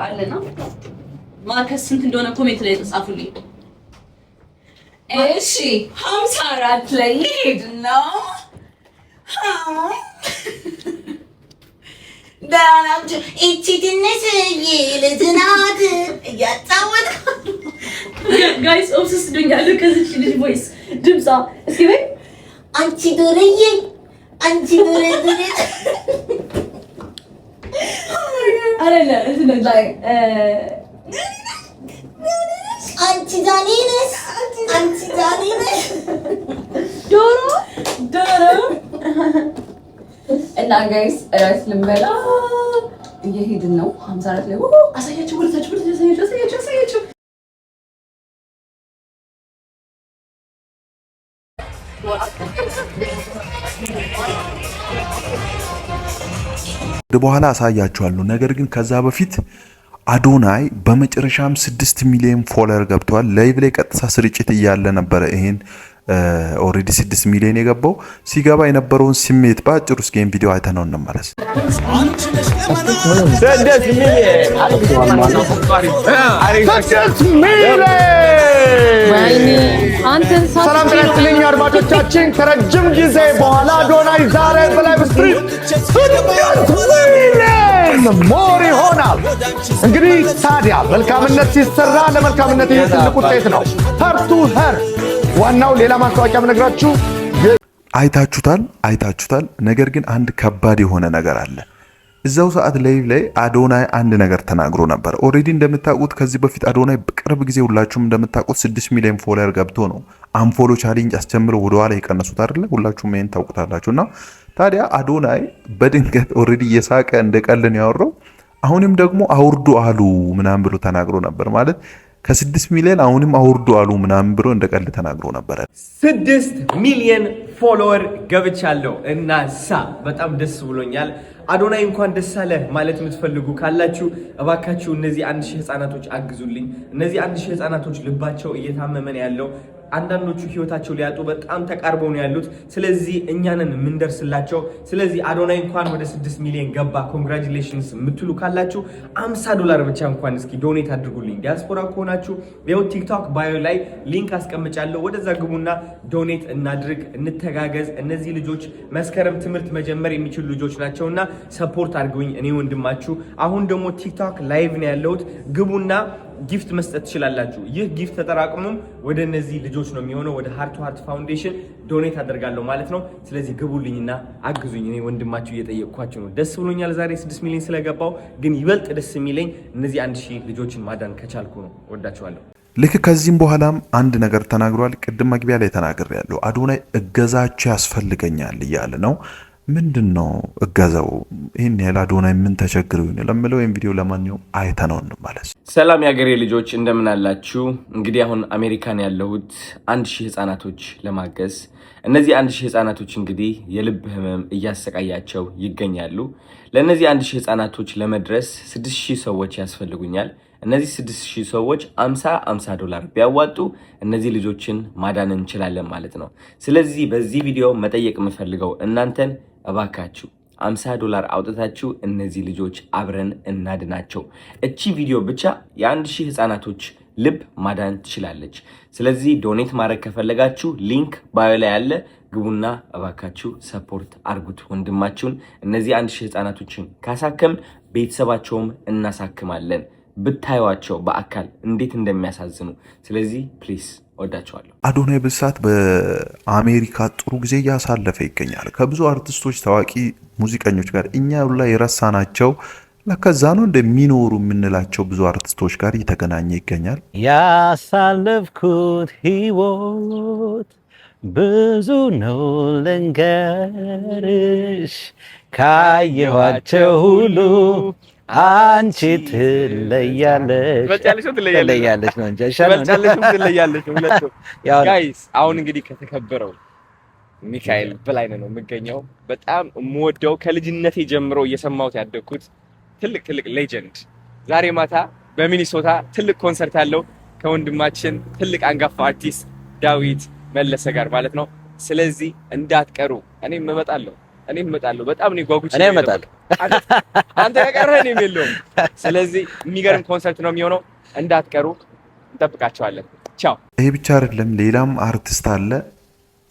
አለና ማርከስ ስንት እንደሆነ ኮሜንት ላይ ተጻፉልኝ። እሺ 54 ላይ ሊድ ነው። ዳናምጭ እቺ ትንሽ ይልዝናት እያጫወት ጋይስ ኦብሰስ ዱኛሉ ከዚህ ልጅ ቮይስ ድምጻ እስኪ በይ አንቺ ዶርዬ አንቺ ዶርዬ አረለ እንትን ላይ አንቺ ጃኒ ነሽ አንቺ ጃኒ ነሽ ዶሮ እና ጋይስ ራስ ልንበላ እየሄድን ነው። 54 ላይ አሳያችሁ ወደታችሁ አሳያችሁ በኋላ አሳያችኋለሁ። ነገር ግን ከዛ በፊት አዶናይ በመጨረሻም 6 ሚሊዮን ፎሎወር ገብቷል። ላይቭ ላይ ቀጥታ ስርጭት እያለ ነበረ ይሄን ኦሬዲ 6 ሚሊዮን የገባው። ሲገባ የነበረውን ስሜት በአጭሩ እስኪ ይሄን ቪዲዮ አይተነው እንመለስ። 6 ሚሊዮን ሰላም ተነስተልኝ አድማጮቻችን፣ ከረጅም ጊዜ በኋላ አዶናይ ዛሬ በላይቭ ስትሪም 6 ሚሊዮን ሞር ይሆናል። እንግዲህ ታዲያ መልካምነት ሲሰራ ለመልካምነት ይህ ትልቅ ውጤት ነው። ሀርቱ ሀር ዋናው ሌላ ማስታወቂያ ምነግራችሁ አይታችሁታል። ነገር ግን አንድ ከባድ የሆነ ነገር አለ። እዛው ሰዓት ላይ አዶናይ አንድ ነገር ተናግሮ ነበር። ኦሬዲ እንደምታውቁት ከዚህ በፊት አዶናይ በቅርብ ጊዜ ሁላችሁም እንደምታውቁት 6 ሚሊዮን ፎሎወር ገብቶ ነው አንፎሎ ቻሌንጅ አስጀምሮ ወደ ኋላ የቀነሱት አይደለ? ሁላችሁም ይሄን ታውቁታላችሁና ታዲያ አዶናይ በድንገት ኦሬዲ እየሳቀ እንደቀልን ያወራው አሁንም ደግሞ አውርዱ አሉ ምናምን ብሎ ተናግሮ ነበር። ማለት ከ6 ሚሊዮን አሁንም አውርዱ አሉ ምናምን ብሎ እንደቀል ተናግሮ ነበር። 6 ሚሊዮን ፎሎወር ገብቻለሁ እና በጣም ደስ ብሎኛል። አዶናይ እንኳን ደስ አለ ማለት የምትፈልጉ ካላችሁ እባካችሁ እነዚህ 1000 ህፃናቶች አግዙልኝ። እነዚህ 1000 ህፃናቶች ልባቸው እየታመመን ያለው አንዳንዶቹ ህይወታቸው ሊያጡ በጣም ተቃርበው ነው ያሉት። ስለዚህ እኛንን ምንደርስላቸው። ስለዚህ አዶናይ እንኳን ወደ 6 ሚሊዮን ገባ ኮንግራቹሌሽንስ የምትሉ ካላችሁ $50 ብቻ እንኳን እስኪ ዶኔት አድርጉልኝ። ዲያስፖራ ከሆናችሁ ይኸው ቲክቶክ ባዮ ላይ ሊንክ አስቀምጫለሁ። ወደዛ ግቡና ዶኔት እናድርግ፣ እንተጋገዝ። እነዚህ ልጆች መስከረም ትምህርት መጀመር የሚችሉ ልጆች ናቸውና ሰፖርት አድርጉኝ። እኔ ወንድማችሁ አሁን ደግሞ ቲክቶክ ላይቭ ነው ያለሁት። ግቡና ጊፍት መስጠት ትችላላችሁ። ይህ ጊፍት ተጠራቅሞም ወደ እነዚህ ልጆች ነው የሚሆነው። ወደ ሃርት ቱ ሃርት ፋውንዴሽን ዶኔት አደርጋለሁ ማለት ነው። ስለዚህ ግቡልኝና አግዙኝ። እኔ ወንድማችሁ እየጠየቅኳችሁ ነው። ደስ ብሎኛል ዛሬ 6 ሚሊዮን ስለገባው፣ ግን ይበልጥ ደስ የሚለኝ እነዚህ 1000 ልጆችን ማዳን ከቻልኩ ነው። ወዳችኋለሁ። ልክ ከዚህም በኋላም አንድ ነገር ተናግሯል። ቅድም መግቢያ ላይ ተናግሬያለሁ። አዶናይ እገዛችሁ ያስፈልገኛል እያለ ነው። ምንድነው እገዛው? ይሄን ያህል አዶናይ ምን ተቸግረው ነው ለምለው ይሄን ቪዲዮ ለማንኛውም አይተነው እንመለስ። ሰላም ያገሬ ልጆች እንደምን አላችሁ? እንግዲህ አሁን አሜሪካን ያለሁት 1000 ህፃናቶች ለማገዝ። እነዚህ 1000 ህፃናቶች እንግዲህ የልብ ህመም እያሰቃያቸው ይገኛሉ። ለእነዚህ 1000 ህፃናቶች ለመድረስ 6000 ሰዎች ያስፈልጉኛል። እነዚህ 6000 ሰዎች $50 ቢያዋጡ እነዚህ ልጆችን ማዳን እንችላለን ማለት ነው። ስለዚህ በዚህ ቪዲዮ መጠየቅ የምፈልገው እናንተን እባካችሁ $50 አውጥታችሁ እነዚህ ልጆች አብረን እናድናቸው። እቺ ቪዲዮ ብቻ የ1000 ህፃናቶች ልብ ማዳን ትችላለች። ስለዚህ ዶኔት ማድረግ ከፈለጋችሁ ሊንክ ባዮ ላይ ያለ ግቡና እባካችሁ ሰፖርት አርጉት ወንድማችሁን። እነዚህ 1000 ህፃናቶችን ካሳከም ቤተሰባቸውም እናሳክማለን። ብታዩዋቸው በአካል እንዴት እንደሚያሳዝኑ። ስለዚህ ፕሊስ ወዳቸዋለሁ። አዶናይ በሳት በአሜሪካ ጥሩ ጊዜ እያሳለፈ ይገኛል ከብዙ አርቲስቶች፣ ታዋቂ ሙዚቀኞች ጋር። እኛ ሁላ የረሳናቸው ለከዛ ነው እንደሚኖሩ የምንላቸው ብዙ አርቲስቶች ጋር እየተገናኘ ይገኛል። ያሳለፍኩት ህይወት ብዙ ነው ልንገርሽ፣ ካየኋቸው ሁሉ አንቺ ትለያለሽ ነው እንጂ ትለያለሽ። ጋይስ አሁን እንግዲህ ከተከበረው ሚካኤል በላይነህ ነው የምገኘው። በጣም የምወደው ከልጅነቴ ጀምሮ እየሰማሁት ያደግኩት ትልቅ ሌጀንድ ዛሬ ማታ በሚኒሶታ ትልቅ ኮንሰርት ያለው ከወንድማችን ትልቅ አንጋፋ አርቲስት ዳዊት መለሰ ጋር ማለት ነው። ስለዚህ እንዳትቀሩ። እኔም እመጣለሁ። በጣም ነው ጓጉቼ እኔ እመጣለሁ። አንተ ከቀረህ እኔም የለውም። ስለዚህ የሚገርም ኮንሰርት ነው የሚሆነው። እንዳትቀሩ፣ እንጠብቃቸዋለን። ቻው። ይሄ ብቻ አይደለም፣ ሌላም አርቲስት አለ።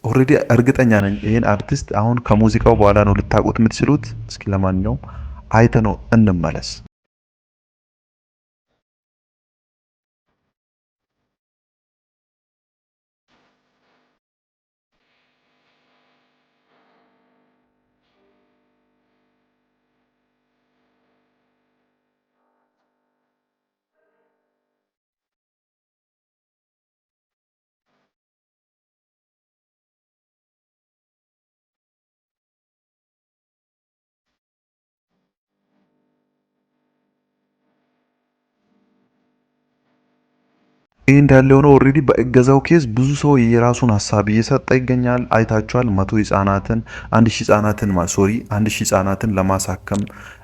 ኦልሬዲ እርግጠኛ ነኝ ይሄን አርቲስት አሁን ከሙዚቃው በኋላ ነው ልታውቁት የምትችሉት። እስኪ ለማንኛውም አይተነው እንመለስ። ይህ እንዳለ ሆኖ ኦልሬዲ በእገዛው ኬዝ ብዙ ሰው የራሱን ሀሳብ እየሰጠ ይገኛል። አይታችኋል። 100 ህፃናትን 1000 ህፃናትን ለማሳከም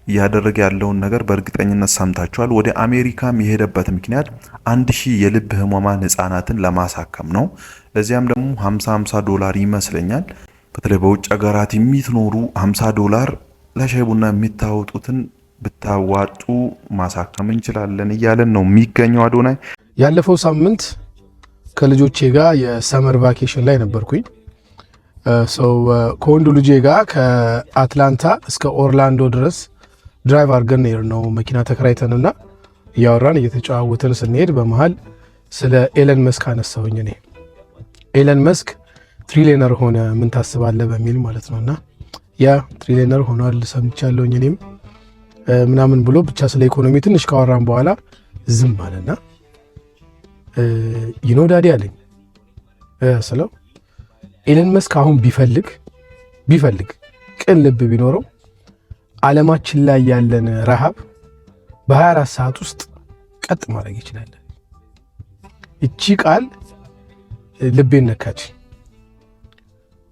እያደረገ ያለውን ነገር በእርግጠኝነት ሰምታችኋል። ወደ አሜሪካም የሄደበት ምክንያት 1000 የልብ ህሙማን ህፃናትን ለማሳከም ነው። ለዚያም ደግሞ $50 ይመስለኛል። በተለይ በውጭ ሀገራት የምትኖሩ $50 ለሻይ ቡና የሚታወጡትን ብታዋጡ ማሳከም እንችላለን እያለን ነው የሚገኘው አዶናይ። ያለፈው ሳምንት ከልጆቼ ጋር የሰመር ቫኬሽን ላይ ነበርኩኝ። ከወንዱ ልጄ ጋር ከአትላንታ እስከ ኦርላንዶ ድረስ ድራይቭ አድርገን ነው መኪና ተከራይተንና እያወራን እየተጨዋወትን ስንሄድ በመሃል ስለ ኤለን መስክ አነሳሁኝ። እኔ ኤለን መስክ ትሪሊየነር ሆነ ምን ታስባለህ በሚል ማለት ነውና ያ ትሪሊየነር ሆኗል ሰምቻለሁኝ እኔም ምናምን ብሎ ብቻ ስለ ኢኮኖሚ ትንሽ ካወራን በኋላ ዝም አለና ዳዲ አለኝ ስለው ኤለን መስክ አሁን ቢፈልግ ቅን ልብ ቢኖረው ዓለማችን ላይ ያለን ረሃብ በ24 ሰዓት ውስጥ ቀጥ ማድረግ ይችላል። እቺ ቃል ልቤን ነካች።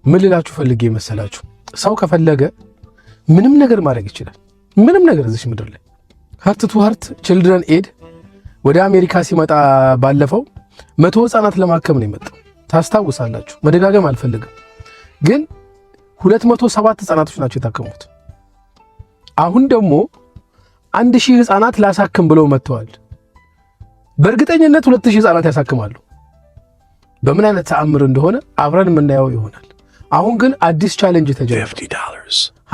ምን ልላችሁ ፈልጌ መሰላችሁ? ሰው ከፈለገ ምንም ነገር ማድረግ ይችላል። ምንም ነገር እዚህ ምድር ላይ ሃርት ቱ ሃርት ችልድረን ኤድ ወደ አሜሪካ ሲመጣ ባለፈው 100 ህፃናት ለማከም ነው የመጣው። ታስታውሳላችሁ። መደጋገም አልፈልግም፣ ግን 207 ህፃናቶች ናቸው የታከሙት። አሁን ደግሞ 1000 ህፃናት ላሳክም ብለው መጥተዋል። በእርግጠኝነት 2000 ህፃናት ያሳክማሉ። በምን አይነት ተአምር እንደሆነ አብረን የምናየው ይሆናል። አሁን ግን አዲስ ቻሌንጅ ተጀምሯል።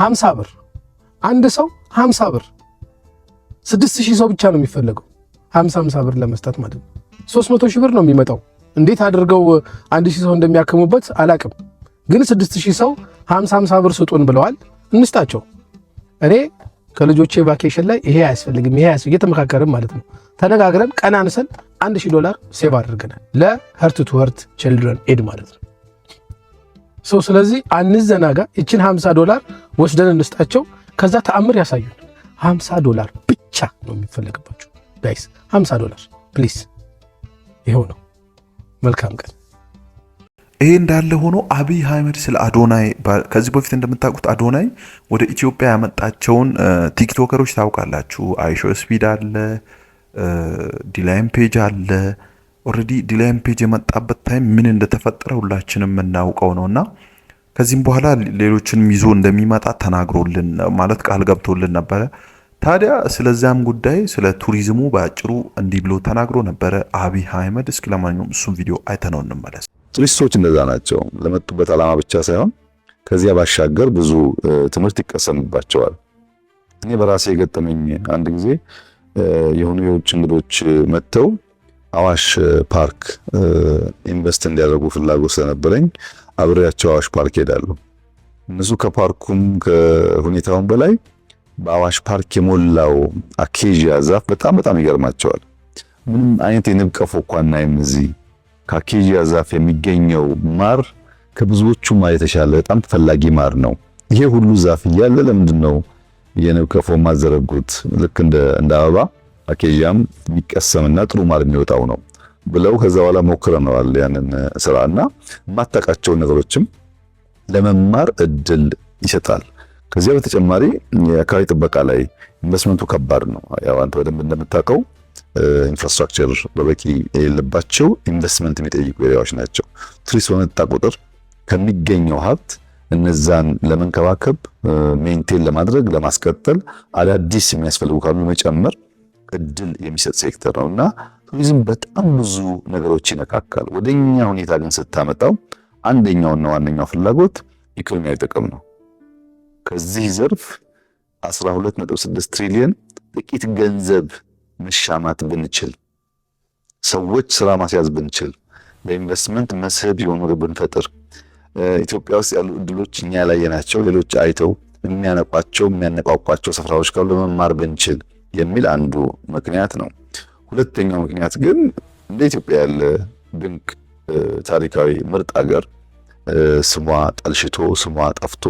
50 ብር አንድ ሰው 50 ብር 6000 ሰው ብቻ ነው የሚፈለገው 50 ብር ለመስጠት ማለት ነው። 300 ሺህ ብር ነው የሚመጣው። እንዴት አድርገው 1000 ሰው እንደሚያክሙበት አላቅም፣ ግን 6000 ሰው 50 ብር ስጡን ብለዋል። እንስጣቸው። እኔ ከልጆቼ ቫኬሽን ላይ ይሄ አያስፈልግም ይሄ እየተመካከርን ማለት ነው ተነጋግረን ቀን አንሰን $1000 ሴቭ አድርገናል ለሀርት ቱ ሃርት ችልድረን ኤድ ማለት ነው። ስለዚህ አንዘናጋ። እችን $50 ወስደን እንስጣቸው። ከዛ ተአምር ያሳዩን። $50 ብቻ ነው የሚፈለግባቸው ጋይስ። $50 ፕሊዝ። ይሄው ነው። መልካም ቀን። ይሄ እንዳለ ሆኖ አብይ አህመድ ስለ አዶናይ ከዚህ በፊት እንደምታውቁት አዶናይ ወደ ኢትዮጵያ ያመጣቸውን ቲክቶከሮች ታውቃላችሁ። አይሾ ስፒድ አለ፣ ዲላይም ፔጅ አለ። ኦልሬዲ ዲላይም ፔጅ የመጣበት ታይም ምን እንደተፈጠረ ሁላችንም የምናውቀው ነውና ከዚህም በኋላ ሌሎችንም ይዞ እንደሚመጣ ተናግሮልን ማለት ቃል ገብቶልን ነበረ። ታዲያ ስለዚያም ጉዳይ ስለ ቱሪዝሙ በአጭሩ እንዲህ ብሎ ተናግሮ ነበረ አብይ አህመድ። እስኪ ለማንኛውም እሱን ቪዲዮ አይተነው እንመለስ። ቱሪስቶች እንደዛ ናቸው። ለመጡበት ዓላማ ብቻ ሳይሆን ከዚያ ባሻገር ብዙ ትምህርት ይቀሰምባቸዋል። እኔ በራሴ የገጠመኝ አንድ ጊዜ የሆኑ የውጭ እንግዶች መጥተው አዋሽ ፓርክ ኢንቨስት እንዲያደርጉ ፍላጎት ስለነበረኝ አብሬያቸው አዋሽ ፓርክ ሄዳለሁ። እነሱ ከፓርኩም ከሁኔታውን በላይ በአዋሽ ፓርክ የሞላው አኬዥያ ዛፍ በጣም ይገርማቸዋል። ምንም አይነት የንብ ቀፎ እንኳን ናይም። እዚህ ከአኬዥያ ዛፍ የሚገኘው ማር ከብዙዎቹ ማር የተሻለ በጣም ተፈላጊ ማር ነው። ይሄ ሁሉ ዛፍ እያለ ለምንድነው የንብ ቀፎ ማዘረጉት? ልክ እንደ አበባ አኬዥያም የሚቀሰምና ጥሩ ማር የሚወጣው ነው ብለው ከዛ በኋላ ሞክረነዋል ያንን ስራና የማታውቃቸው ነገሮችም ለመማር እድል ይሰጣል። ከዚያ በተጨማሪ የአካባቢ ጥበቃ ላይ ኢንቨስትመንቱ ከባድ ነው። ያው አንተ በደንብ እንደምታውቀው ኢንፍራስትራክቸር በበቂ የሌለባቸው ኢንቨስትመንት የሚጠይቁ ኤሪያዎች ናቸው። ቱሪስት በመጣ ቁጥር ከሚገኘው ሀብት እነዛን ለመንከባከብ ሜንቴን ለማድረግ ለማስቀጠል አዳዲስ የሚያስፈልጉ ካሉ መጨመር እድል የሚሰጥ ሴክተር ነውና ቱሪዝም በጣም ብዙ ነገሮች ይነካካል። ወደኛ ሁኔታ ግን ስታመጣው አንደኛውና ዋነኛው ፍላጎት ኢኮኖሚያዊ ጥቅም ነው። ከዚህ ዘርፍ 12.6 ትሪሊየን ጥቂት ገንዘብ መሻማት ብንችል፣ ሰዎች ስራ ማስያዝ ብንችል፣ ለኢንቨስትመንት መስህብ የሆኑ ብንፈጥር፣ ኢትዮጵያ ውስጥ ያሉ እድሎች እኛ ያላየናቸው ሌሎች አይተው የሚያነቋቋቸው ስፍራዎች ካሉ ለመማር ብንችል የሚል አንዱ ምክንያት ነው። ሁለተኛው ምክንያት ግን እንደ ኢትዮጵያ ያለ ድንቅ ታሪካዊ ምርጥ ሀገር ስሟ ጠልሽቶ ስሟ ጠፍቶ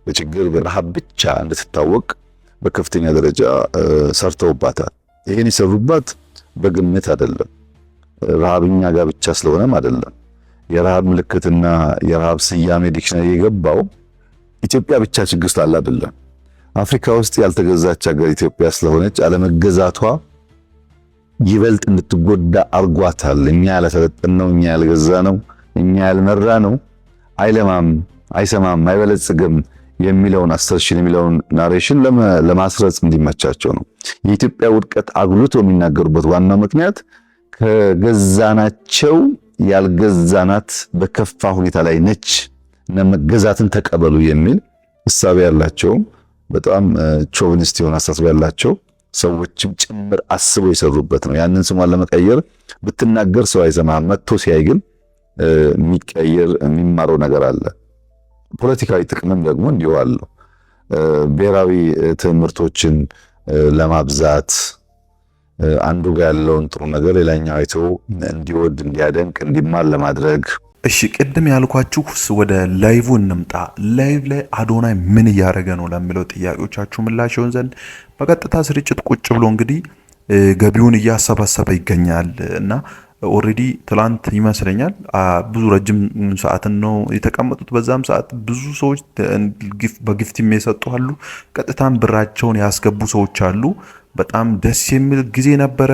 በችግር በረሃብ ብቻ እንድትታወቅ በከፍተኛ ደረጃ ሰርተውባታል። ይሄን የሰሩባት በግምት አይደለም፣ ረሃብኛ ጋር ብቻ ስለሆነም አይደለም። የረሃብ ምልክትና የረሃብ ስያሜ ዲክሽነሪ የገባው ኢትዮጵያ ብቻ ችግር ስላለ አይደለም። አፍሪካ ውስጥ ያልተገዛች ሀገር ኢትዮጵያ ስለሆነች አለመገዛቷ ይበልጥ እንድትጎዳ አርጓታል። እኛ ያልተሰጠነው፣ እኛ ያልገዛነው፣ እኛ ያልመራ ነው አይለማም፣ አይሰማም፣ አይበለጽግም የሚለውን አሰርሽን የሚለውን ናሬሽን ለማስረጽ እንዲመቻቸው ነው። የኢትዮጵያ ውድቀት አጉልቶ የሚናገሩበት ዋናው ምክንያት ከገዛናቸው ያልገዛናት በከፋ ሁኔታ ላይ ነች እና መገዛትን ተቀበሉ የሚል እሳቤ ያላቸው በጣም ቾቪኒስት የሆነ አስተሳሰብ ያላቸው ሰዎችም ጭምር አስበው የሰሩበት ነው። ያንን ስሟን ለመቀየር ብትናገር ሰው አይሰማም። መጥቶ ሲያይ ግን የሚቀየር የሚማረው ነገር አለ። ፖለቲካዊ ጥቅምም ደግሞ እንዲሁ አለው። ብሔራዊ ትምህርቶችን ለማብዛት አንዱ ጋር ያለውን ጥሩ ነገር ሌላኛው አይቶ እንዲወድ፣ እንዲያደንቅ፣ እንዲማር ለማድረግ። እሺ ቅድም ያልኳችሁ ወደ ላይቭ እንምጣ። ላይቭ ላይ አዶናይ ምን እያደረገ ነው ለሚለው ጥያቄዎቻችሁ ምላሽ ይሆን ዘንድ በቀጥታ ስርጭት ቁጭ ብሎ እንግዲህ ገቢውን እያሰባሰበ ይገኛል እና ኦሬዲ ትላንት ይመስለኛል ብዙ ረጅም ሰዓትን ነው የተቀመጡት። በዛም ሰዓት ብዙ ሰዎች በጊፍት የሚሰጡ አሉ፣ ቀጥታም ብራቸውን ያስገቡ ሰዎች አሉ። በጣም ደስ የሚል ጊዜ ነበረ።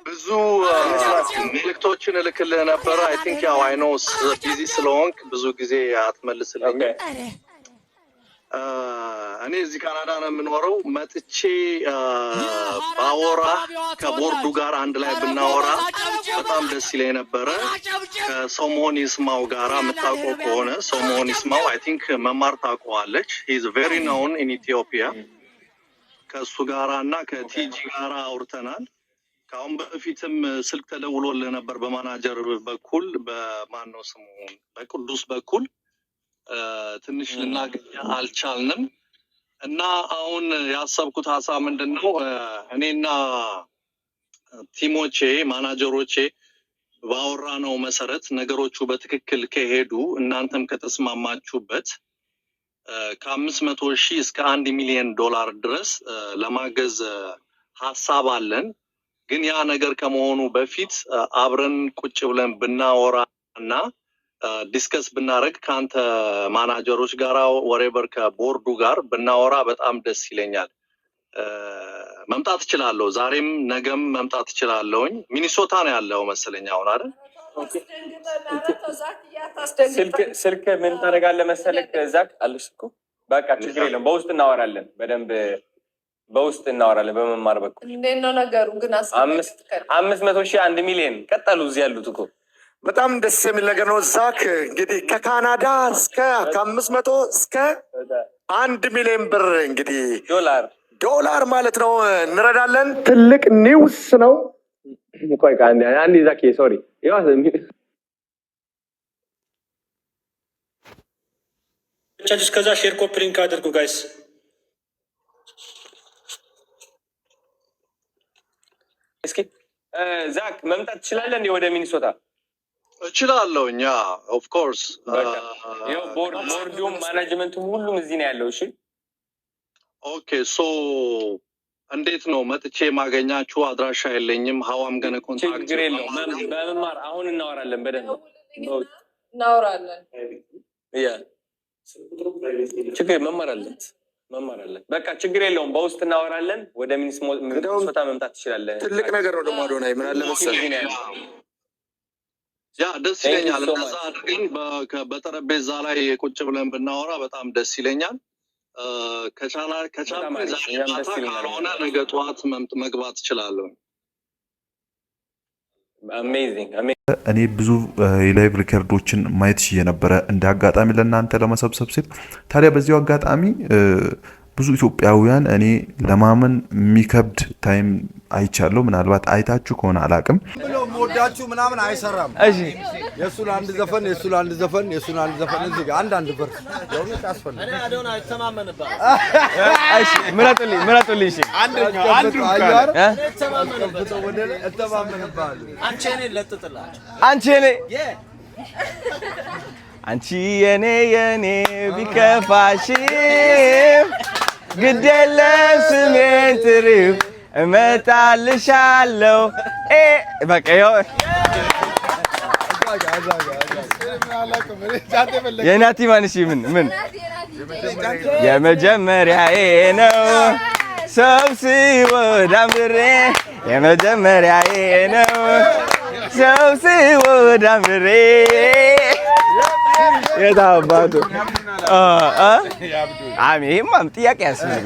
ብዙ መልእክቶችን እልክልህ ነበረ። አይ ቲንክ ያው አይ ኖ ቢዚ ስለሆንክ ብዙ ጊዜ አትመልስልኝ። እኔ እዚህ ካናዳ ነው የምኖረው። መጥቼ ባወራ ከቦርዱ ጋር አንድ ላይ ብናወራ በጣም ደስ ይለኝ ነበረ። ከሶሞን ይስማው ጋራ የምታውቀው ከሆነ ሶሞን ይስማው አይ ቲንክ መማር ታውቀዋለች። ሂ ኢዝ ቬሪ ኖውን ኢን ኢትዮጵያ። ከእሱ ጋራ እና ከቲጂ ጋራ አውርተናል። ከአሁን በፊትም ስልክ ተደውሎልህ ነበር በማናጀር በኩል በማን ነው ስሙ በቅዱስ በኩል ትንሽ ልናገኝ አልቻልንም እና አሁን ያሰብኩት ሀሳብ ምንድነው እኔና ቲሞቼ ማናጀሮቼ ባወራነው መሰረት ነገሮቹ በትክክል ከሄዱ እናንተም ከተስማማችሁበት ከ500,000 እስከ $1 ሚሊዮን ድረስ ለማገዝ ሀሳብ አለን። ግን ያ ነገር ከመሆኑ በፊት አብረን ቁጭ ብለን ብናወራና ዲስከስ ብናረግ ካንተ ማናጀሮች ጋራ ወሬቨር ከቦርዱ ጋር ብናወራ በጣም ደስ ይለኛል። መምጣት እችላለሁ። ዛሬም ነገም መምጣት እችላለሁኝ። ሚኒሶታ ነው ያለው መሰለኝ አሁን አይደል? ስልክ ምን ታደርጋለህ መሰለህ ዛክ አለሽ እኮ በቃ ችግር የለም። በውስጥ እናወራለን፣ በደንብ በውስጥ እናወራለን። በመማር በኩል እንዴት ነው ነገሩ? ግን 500,000 1 ሚሊዮን ቀጠሉ እዚህ ያሉት እኮ በጣም ደስ የሚል ነገር ነው። ዛክ እንግዲህ ከካናዳ እስከ ከ500 እስከ 1 ሚሊዮን ብር እንግዲህ ዶላር ማለት ነው እንረዳለን። ትልቅ ኒውስ ነው። ቆይ አንዴ ዛክ ሶሪ ቻች እስከዛ ሼር ኮፒ ሊንክ አድርጉ ጋይስ። እስኪ ዛክ መምጣት ትችላለህ እንዴ ወደ ሚኒሶታ? እችላለሁ። እኛ ኦፍ ኮርስ ያው ቦርዱም ማኔጅመንቱም ሁሉም እዚህ ነው ያለው። እሺ ኦኬ ሶ እንዴት ነው መጥቼ ማገኛችሁ? አድራሻ የለኝም። ሀዋም ገነ ኮንታክት ችግር የለውም። በመማር አሁን እናወራለን፣ በደንብ እናወራለን። ያ ችግር መማር አለን። በቃ ችግር የለውም። በውስጥ እናወራለን። ወደ ሚኒሶታ መምጣት ትችላለህ። ትልቅ ነገር ነው ደግሞ አዶናይ ምን አለ መሰለህ ያ ደስ ይለኛል። እንደዛ አድርገን በጠረጴዛ ላይ ቁጭ ብለን ብናወራ በጣም ደስ ይለኛል። ካልሆነ ነገ ጠዋት መግባት እችላለሁ። እኔ ብዙ የላይቭ ሪከርዶችን ማየት ችዬ ነበረ እንደ አጋጣሚ ለእናንተ ለመሰብሰብ ሲል። ታዲያ በዚሁ አጋጣሚ ብዙ ኢትዮጵያውያን እኔ ለማመን የሚከብድ ታይም አይቻለሁ። ምናልባት አይታችሁ ከሆነ አላቅም ብሎ ሞዳችሁ ምናምን አይሰራም። እሺ የሱን አንድ ዘፈን እዚህ ጋር አንድ ብር የሆነች አስፈልግ እኔ አዶና ተማመንባት። እሺ ምረጡልኝ። እሺ አንዱ ጋር ተማመንባት። አንቺ የኔ ቢከፋሽም ግዴለም ስሜን ጥሪው እመጣልሻለሁ። በቃ ይኸው የናቲ ማንሽ ምን የመጀመሪያዬ ነው ሰው ሲወዳምሬ የመጀመሪያዬ ነው ሰው ሲወዳምሬ የታባቱ ይሄማ ጥያቄ ያስፈልግ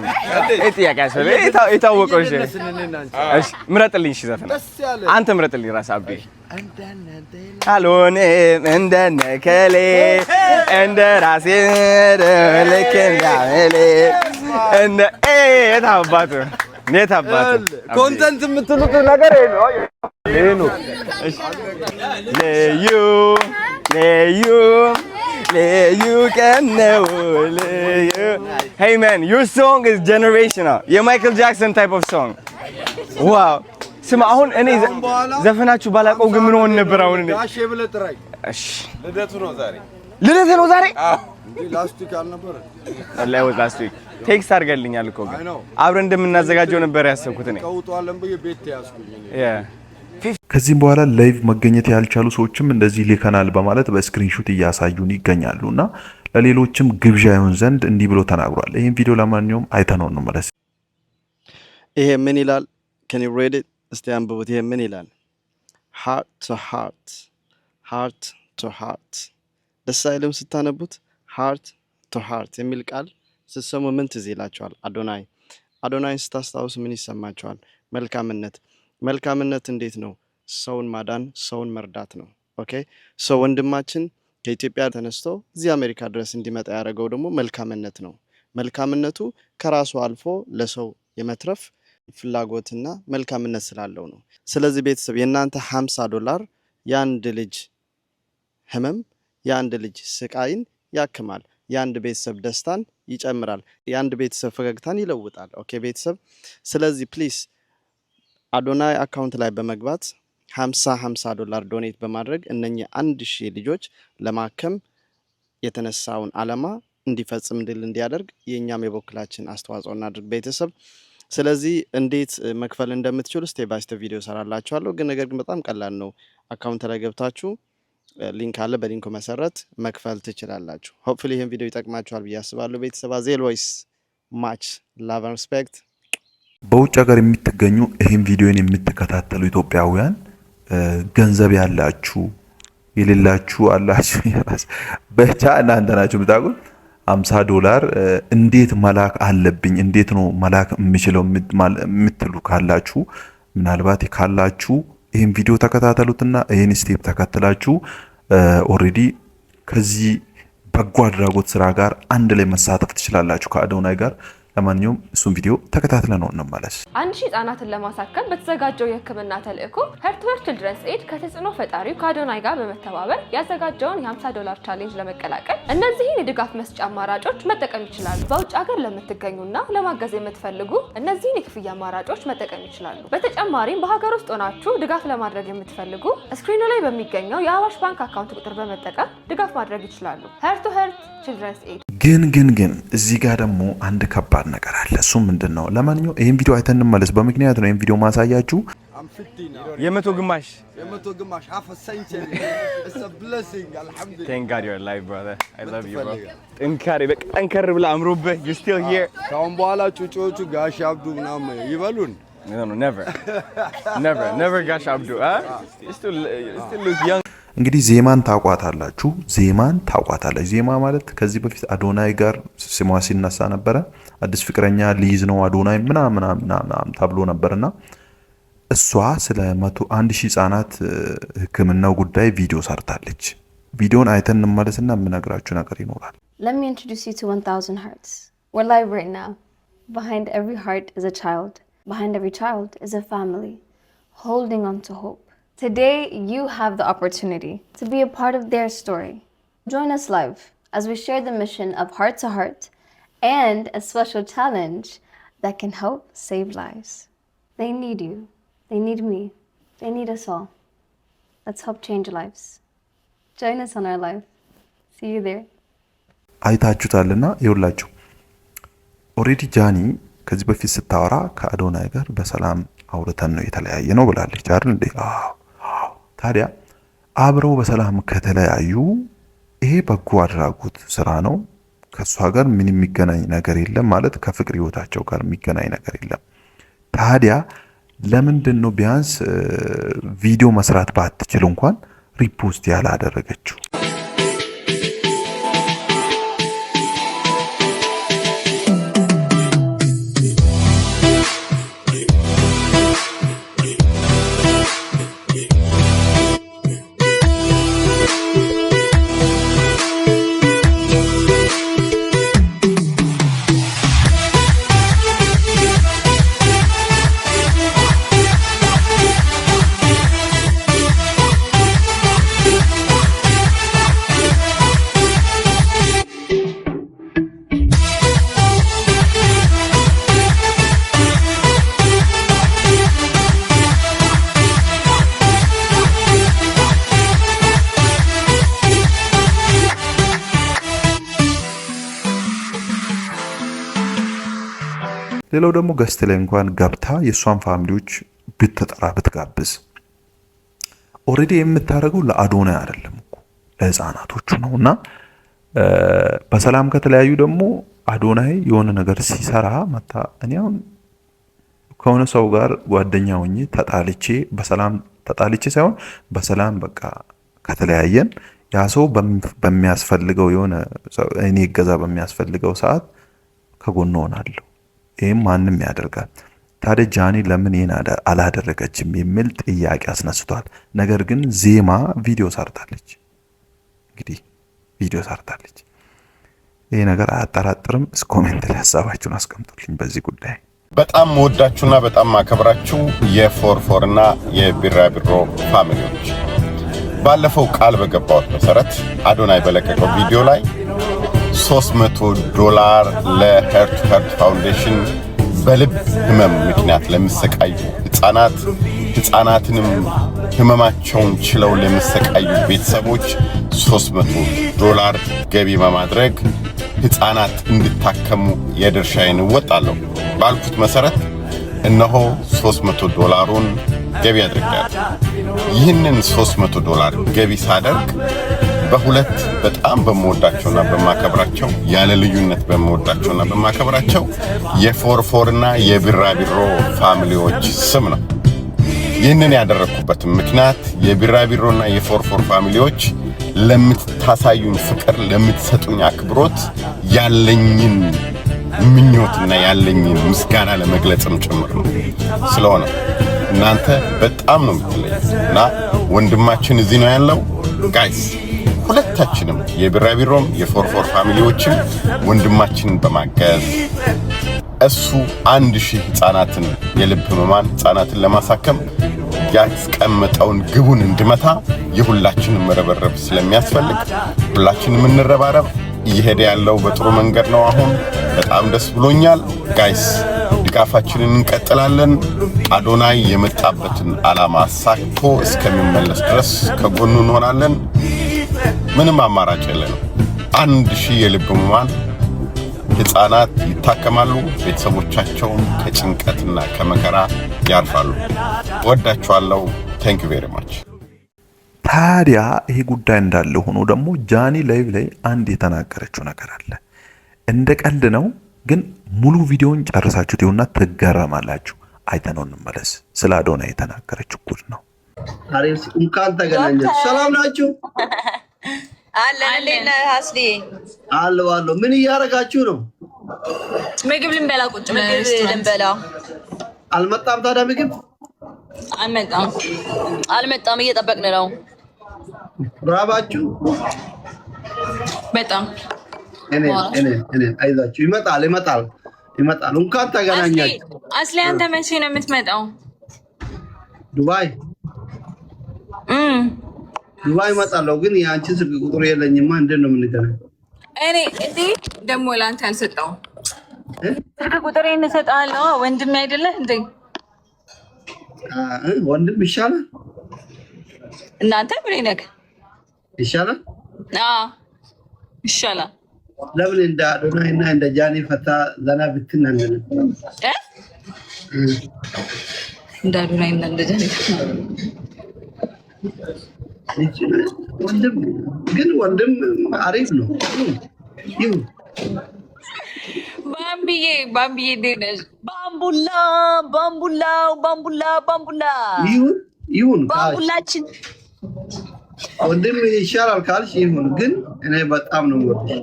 የታወቀው። እሺ ምረጥልኝ። እሺ ዘፈን አንተ ምረጥልኝ። ራስ አብዴ አልሆንም እንደነ ከሌ እንደ ራሴ ልክ እንዳመሌ እንደ የታባቱ ኮንተንት የምትሉት ነገር ይሄ ነው። You can know. Hey man, your song is generational. Michael Jackson type of song. Wow. ስማ አሁን እኔ ዘፈናችሁ ባላቀው ግን ምን ሆነ ነበር? አሁን እኔ ጋሼ ብለህ ጥራኝ። እሺ ልደቱ ነው ዛሬ? አዎ እንዴ ላስት ዊክ አልነበረ? ወላሂ ወጣ ላስት ዊክ ቴክስት አድርገልኛል እኮ ግን አብረን እንደምናዘጋጀው ነበር ያሰብኩት እኔ። ቀውጧለን ብዬ ቤት ያስኩኝ እኔ። ከዚህም በኋላ ላይቭ መገኘት ያልቻሉ ሰዎችም እንደዚህ ልከናል በማለት በስክሪንሾት እያሳዩን ይገኛሉና ለሌሎችም ግብዣ ይሆን ዘንድ እንዲህ ብሎ ተናግሯል። ይህን ቪዲዮ ለማንኛውም አይተነው ነው ማለት ይሄ ምን ይላል? can you read it? እስቲ አንብቡት። ይሄ ምን ይላል? heart to heart heart to heart ደስ አይልም ስታነቡት? heart to heart የሚል ቃል ስትሰሙ ምን ትዝ ይላችኋል? አዶናይን ስታስታውሱ ምን ይሰማችኋል? መልካምነት እንዴት ነው? ሰውን ማዳን፣ ሰውን መርዳት ነው። ኦኬ ሶ ወንድማችን ከኢትዮጵያ ተነስቶ እዚህ አሜሪካ ድረስ እንዲመጣ ያደረገው ደግሞ መልካምነት ነው። መልካምነቱ ከራሱ አልፎ ለሰው የመትረፍ ፍላጎትና መልካምነት ስላለው ነው። ስለዚህ ቤተሰብ የናንተ $50 የአንድ ልጅ ህመም፣ የአንድ ልጅ ስቃይን ያክማል። የአንድ ቤተሰብ ደስታን ይጨምራል። የአንድ ቤተሰብ ፈገግታን ይለውጣል። ኦኬ ቤተሰብ፣ ስለዚህ ፕሊስ አዶናይ አካውንት ላይ በመግባት $50 ዶኔት በማድረግ እነኚህ 1000 ልጆች ለማከም የተነሳውን ዓላማ እንዲፈጽም ድል እንዲያደርግ የኛም የበኩላችን አስተዋጽኦ እናድርግ ቤተሰብ። ስለዚህ እንዴት መክፈል እንደምትችሉ ስቴፕ ባይ ስቴፕ ቪዲዮ ሰራላችኋለሁ። ግን ነገር ግን በጣም ቀላል ነው። አካውንት ላይ ገብታችሁ ሊንክ አለ፣ በሊንኩ መሰረት መክፈል ትችላላችሁ። ሆፕፉሊ ይሄን ቪዲዮ ይጠቅማችኋል ብዬ አስባለሁ ቤተሰብ። አዜል ቮይስ ማች ላቭ ኤንድ ሪስፔክት። በውጭ ሀገር የምትገኙ ይሄን ቪዲዮን የምትከታተሉ ኢትዮጵያውያን ገንዘብ ያላችሁ የሌላችሁ አላችሁ ብቻ እናንተ ናችሁ የምታውቁት። $50 እንዴት መላክ አለብኝ እንዴት ነው መላክ የምችለው የምትሉ ካላችሁ ምናልባት ካላችሁ ይሄን ቪዲዮ ተከታተሉትና ይሄን ስቴፕ ተከትላችሁ ኦሬዲ ከዚህ በጎ አድራጎት ስራ ጋር አንድ ላይ መሳተፍ ትችላላችሁ ከአዶናይ ጋር። ለማንኛውም እሱን ቪዲዮ ተከታትለን ነው እንመለስ። 1000 ህጻናትን ለማሳከም በተዘጋጀው የህክምና ተልእኮ ሄርት ቱ ሄርት ችልድረንስ ኤድ ከተጽዕኖ ፈጣሪው ከአዶናይ ጋር በመተባበር ያዘጋጀውን $50 ቻሌንጅ ለመቀላቀል እነዚህን የድጋፍ መስጫ አማራጮች መጠቀም ይችላሉ። በውጭ ሀገር ለምትገኙና ለማገዝ የምትፈልጉ እነዚህን የክፍያ አማራጮች መጠቀም ይችላሉ። በተጨማሪም በሀገር ውስጥ ሆናችሁ ድጋፍ ለማድረግ የምትፈልጉ ስክሪኑ ላይ በሚገኘው የአዋሽ ባንክ አካውንት ቁጥር በመጠቀም ድጋፍ ማድረግ ይችላሉ። ሄርት ቱ ሄርት ችልድረንስ ኤድ። ግን እዚህ ጋር ደግሞ አንድ ከባድ ነገር አለ። እሱ ምንድነው? ለማንኛውም ይሄን ቪዲዮ አይተን እንመለስ። በምክንያት ነው ይሄን ቪዲዮ ማሳያችሁ። የመቶ ግማሽ half a century. It's a blessing. Alhamdulillah. Thank God you're alive, brother. I love you, bro. ጠንከር ብለህ አምሮብህ you still here. ካሁን በኋላ ጩጮቹ ጋሽ አብዱ ምናምን ይበሉን። No, never ጋሽ አብዱ. Still look young. እንግዲህ ዜማን ታቋታላችሁ። ዜማ ማለት ከዚህ በፊት አዶናይ ጋር ስሟ ሲነሳ ነበረ። አዲስ ፍቅረኛ ሊይዝ ነው አዶናይ ምናምን ተብሎ ነበርና እሷ ስለ 1000 ህጻናት ህክምናው ጉዳይ ቪዲዮ ሰርታለች። ቪዲዮን አይተን እንመለስና የምነግራችሁ ነገር ይኖራል። Let me introduce you to 1000 Hearts. We're live right now. Behind every heart is a child. Behind every child is a family holding on to hope. Today, you have the opportunity to be a part of their story. Join us live as we share the mission of Heart to Heart and a special challenge that can help save lives. They need you. They need me. They need us all. Let's help change lives. Join us on our live. See you there. አይታችሁታልና ይኸውላችሁ ኦሬዲ ጃኒ ከዚህ በፊት ስታወራ ከአዶናይ ጋር በሰላም አውርተን ነው የተለያየ ነው ብላለች አይደል እንዴ? ታዲያ አብረው በሰላም ከተለያዩ ይሄ በጎ አድራጎት ስራ ነው። ከሷ ጋር ምን የሚገናኝ ነገር የለም ማለት ከፍቅር ህይወታቸው ጋር የሚገናኝ ነገር የለም። ታዲያ ለምንድን ነው ቢያንስ ቪዲዮ መስራት ባትችል እንኳን ሪፖስት ያላደረገችው? ሌላው ደግሞ ገስት ላይ እንኳን ገብታ የሷን ፋሚሊዎች ብትጠራ ብትጋብዝ ኦሬዲ የምታደርገው ለአዶናይ አይደለም እኮ ለህፃናቶቹ ነውና በሰላም ከተለያዩ ደግሞ አዶናይ የሆነ ነገር ሲሰራ መታ እኔ አሁን ከሆነ ሰው ጋር ጓደኛ ሆኜ ተጣልቼ ሳይሆን በሰላም በቃ ከተለያየን ያ ሰው በሚያስፈልገው የሆነ እኔ እገዛ በሚያስፈልገው ሰዓት ከጎኑ ሆናለሁ። ይሄም ማንም ያደርጋል። ታዲያ ጃኒ ለምን ይሄን አላደረገችም የሚል ጥያቄ አስነስቷል። ነገር ግን ዜማ ቪዲዮ ሰርታለች። እንግዲህ ቪዲዮ ሰርታለች። ይሄ ነገር አያጠራጥርም። ኮሜንት ላይ ሀሳባችሁን አስቀምጡልኝ በዚህ ጉዳይ። በጣም ወዳችሁና በጣም ማከብራችሁ የፎርፎርና የቢራቢሮ ፋሚሊዎች ባለፈው ቃል በገባሁት መሰረት አዶናይ በለቀቀው ቪዲዮ ላይ $300 ለሄርት ፋውንዴሽን በልብ ህመም ምክንያት ለሚሰቃዩ ህፃናትንም ህመማቸውን ችለው ለሚሰቃዩ ቤተሰቦች $300 ገቢ በማድረግ ህፃናት እንዲታከሙ የድርሻዬን እወጣለሁ ባልኩት መሰረት እነሆ $300ን ገቢ አድርጋለሁ። ይህንን $300 ገቢ ሳደርግ በሁለት በጣም በመወዳቸውና በማከብራቸው ያለ ልዩነት በመወዳቸውና በማከብራቸው የፎርፎርና የቢራቢሮ ፋሚሊዎች ስም ነው። ይህንን ያደረኩበት ምክንያት የቢራቢሮና የፎርፎር ፋሚሊዎች ለምታሳዩኝ ፍቅር፣ ለምትሰጡኝ አክብሮት ያለኝን ምኞትና ያለኝን ምስጋና ለመግለጽም ጭምር ነው። ስለሆነ እናንተ በጣም ነው የምትለዩና ወንድማችን እዚህ ነው ያለው ጋይስ። ሁለታችንም የቢራቢሮም የፎርፎር ፋሚሊዎችም ወንድማችንን በማገዝ እሱ 1000 ህፃናትን የልብ ህመማን ህፃናትን ለማሳከም ያስቀመጠውን ግቡን እንድመታ የሁላችንም መረበረብ ስለሚያስፈልግ ሁላችንም እንረባረብ። እየሄደ ያለው በጥሩ መንገድ ነው። አሁን በጣም ደስ ብሎኛል ጋይስ። ድጋፋችንን እንቀጥላለን። አዶናይ የመጣበትን ዓላማ አሳክቶ እስከሚመለስ ድረስ ከጎኑ እንሆናለን። ምንም አማራጭ የለንም። 1000 የልብ ህሙማን ህፃናት ይታከማሉ፣ ቤተሰቦቻቸውን ከጭንቀትና ከመከራ ያርፋሉ። ወዳችኋለሁ። ቴንክ ዩ ቬሪ ማች። ታዲያ ይሄ ጉዳይ እንዳለ ሆኖ ደግሞ ጃኒ ላይቭ ላይ አንድ የተናገረችው ነገር አለ። እንደ ቀልድ ነው ግን ሙሉ ቪዲዮን ጨርሳችሁ ይሁንና ትገረማላችሁ። አይተነው እንመለስ። ስለ አዶናይ የተናገረችው ጉድ ነው። አሬስ እንኳን ተገናኘን። ሰላም ናችሁ? አለን ለና ሀስዲ አሎ ምን እያደረጋችሁ ነው? ምግብ ልንበላ ቁጭ ምግብ ልንበላ። አልመጣም ታዲያ ምግብ? አልመጣም እየጠበቅን ነው። ራባችሁ? በጣም እኔ አይዛችሁ ይመጣል። እንኳን ተገናኛችሁ። አስሊ አንተ መቼ ነው የምትመጣው? ዱባይ እመጣለሁ፣ ግን የአንቺን ስልክ ቁጥር የለኝማ። እንዴት ነው የምንገናኝ? እኔ እንዴ ደግሞ ለአንተ አልሰጠው ስልክ ቁጥር እንሰጣለሁ። ወንድም አይደለህ እንዴ? ወንድም ይሻላል። እናንተ ምን ነክ ይሻላል? ይሻላል። ለምን እንደ አዶናይ እና እንደ ጃኒ ፈታ ዘና ብትን አንልም? እንደ አዶናይ እና እንደ ጃኒ ወንድም አሪፍ ነው። ይሁን ባምቢዬ እንዴት ነሽ? ባምቡላ ይሁን ባምቡላችን ወንድም ይሻላል ካልሽ ይሁን። ግን እኔ በጣም ነው ወጥሽ።